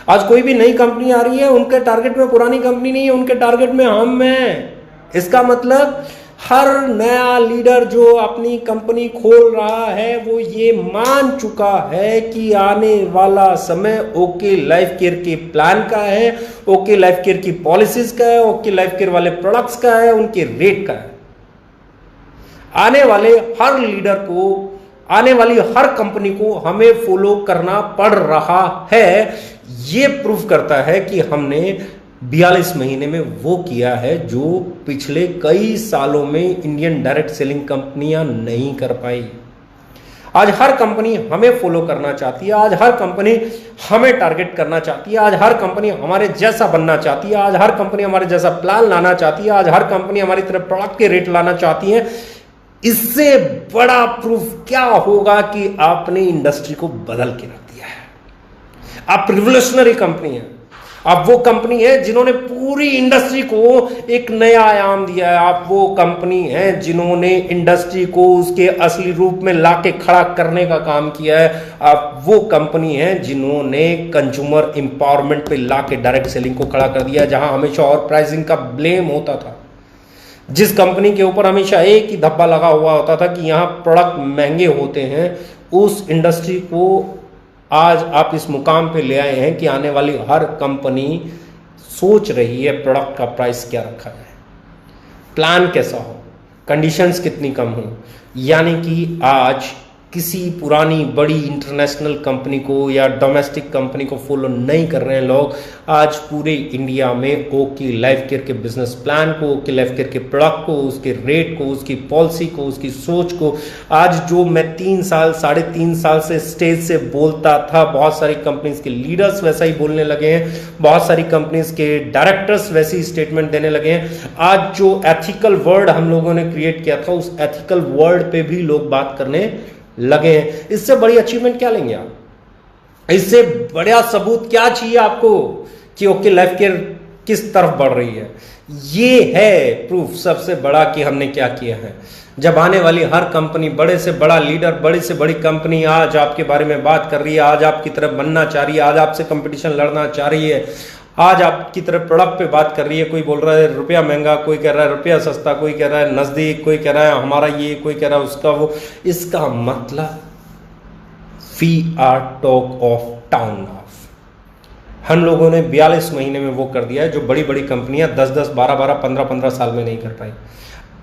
A: आज कोई भी नई कंपनी आ रही है, उनके टारगेट में पुरानी कंपनी नहीं है, उनके टारगेट में हम हैं। इसका मतलब हर नया लीडर जो अपनी कंपनी खोल रहा है वो ये मान चुका है कि आने वाला समय ओके लाइफ केयर के प्लान का है, ओके लाइफ केयर की पॉलिसीज का है, ओके लाइफ केयर वाले प्रोडक्ट्स का है, उनके रेट का है। आने वाले हर लीडर को, आने वाली हर कंपनी को हमें फॉलो करना पड़ रहा है। ये प्रूव करता है कि हमने 42 महीने में वो किया है जो पिछले कई सालों में इंडियन डायरेक्ट सेलिंग कंपनियां नहीं कर पाई। आज हर कंपनी हमें फॉलो करना चाहती है, आज हर कंपनी हमें टारगेट करना चाहती है, आज हर कंपनी हमारे जैसा बनना चाहती है, आज हर कंपनी हमारे जैसा प्लान लाना चाहती है, आज हर कंपनी हमारी तरफ प्रोडक्ट के रेट लाना चाहती है। इससे बड़ा प्रूफ क्या होगा कि आपने इंडस्ट्री को बदल के रख दिया है। आप रिवोल्यूशनरी कंपनी है, आप वो कंपनी है जिन्होंने पूरी इंडस्ट्री को एक नया आयाम दिया है। आप वो कंपनी है जिन्होंने इंडस्ट्री को उसके असली रूप में लाके खड़ा करने का काम किया है। आप वो कंपनी है जिन्होंने कंज्यूमर एम्पावरमेंट पे लाके डायरेक्ट सेलिंग को खड़ा कर दिया, जहां हमेशा और प्राइसिंग का ब्लेम होता था। जिस कंपनी के ऊपर हमेशा एक ही धब्बा लगा हुआ होता था कि यहां प्रोडक्ट महंगे होते हैं, उस इंडस्ट्री को आज आप इस मुकाम पे ले आए हैं कि आने वाली हर कंपनी सोच रही है प्रोडक्ट का प्राइस क्या रखा जाए, प्लान कैसा हो, कंडीशंस कितनी कम हो। यानी कि आज किसी पुरानी बड़ी इंटरनेशनल कंपनी को या डोमेस्टिक कंपनी को फॉलो नहीं कर रहे हैं लोग। आज पूरे इंडिया में ओके लाइफ केयर के बिजनेस प्लान को, ओके लाइफ केयर के प्रोडक्ट को, उसके रेट को, उसकी पॉलिसी को, उसकी सोच को, आज जो मैं 3 साल 3.5 साल से स्टेज से बोलता था, बहुत सारी कंपनीज के लीडर्स वैसा ही बोलने लगे हैं, बहुत सारी कंपनीज के डायरेक्टर्स वैसी स्टेटमेंट देने लगे हैं। आज जो एथिकल वर्ड हम लोगों ने क्रिएट किया था, उस एथिकल वर्ड पे भी लोग बात करने लगे हैं। इससे बड़ी अचीवमेंट क्या लेंगे आप? इससे बड़ा सबूत क्या चाहिए आपको कि ओके लाइफ केयर किस तरफ बढ़ रही है? ये है प्रूफ सबसे बड़ा कि हमने क्या किया है। जब आने वाली हर कंपनी, बड़े से बड़ा लीडर, बड़ी से बड़ी कंपनी आज आपके बारे में बात कर रही है, आज आपकी तरफ बनना चाह रही है, आज आपसे कंपटीशन लड़ना चाह रही है, आज आपकी तरफ प्रोडक्ट पे बात कर रही है, कोई बोल रहा है रुपया महंगा, कोई कह रहा है रुपया सस्ता, कोई कह रहा है नजदीक, कोई कह रहा है हमारा ये, कोई कह रहा है उसका वो। इसका मतलब we are talk of town now. हम लोगों ने 42 महीने में वो कर दिया है जो बड़ी बड़ी कंपनियां 10-10, 12-12, 15-15 साल में नहीं कर पाई।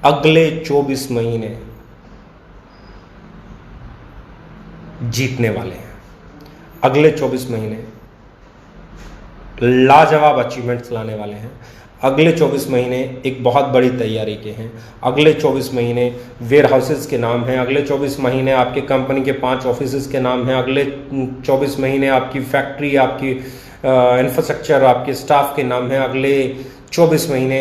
A: अगले 24 महीने जीतने वाले हैं। अगले 24 महीने लाजवाब अचीवमेंट्स लाने वाले हैं। अगले 24 महीने एक बहुत बड़ी तैयारी के हैं। अगले 24 महीने वेयर हाउसेस के नाम हैं। अगले 24 महीने आपके कंपनी के 5 ऑफिसेस के नाम हैं। अगले 24 महीने आपकी फैक्ट्री, आपकी इंफ्रास्ट्रक्चर, आपके स्टाफ के नाम हैं। अगले 24 महीने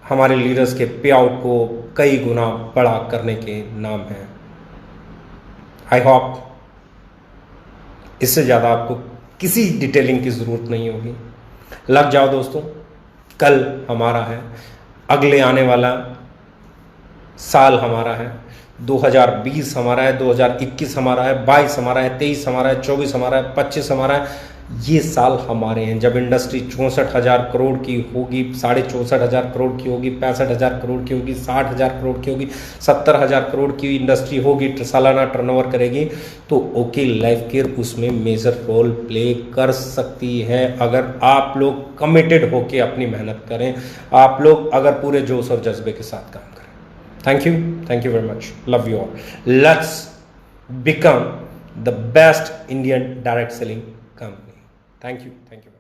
A: हमारे लीडर्स के पे आउट को कई गुना बड़ा करने के नाम हैं। आई होप इससे ज़्यादा आपको किसी डिटेलिंग की ज़रूरत नहीं होगी। लग जाओ दोस्तों, कल हमारा है, अगले आने वाला साल हमारा है, 2020 हमारा है, 2021 हमारा है, 22 हमारा है, 23 हमारा है, 24 हमारा है, 25 हमारा है। ये साल हमारे हैं। जब इंडस्ट्री 64,000 करोड़ की होगी, 64,500 करोड़ की होगी, 65,000 करोड़ की होगी, 60,000 करोड़ की होगी, 70,000 करोड़ की इंडस्ट्री होगी, सालाना टर्नओवर करेगी, तो ओके लाइफ केयर उसमें मेजर रोल प्ले कर सकती है अगर आप लोग कमिटेड होके अपनी मेहनत करें, आप लोग अगर पूरे जोश और जज्बे के साथ काम करें। Thank you very much, love you all. Let's become the best Indian direct selling company. Thank you.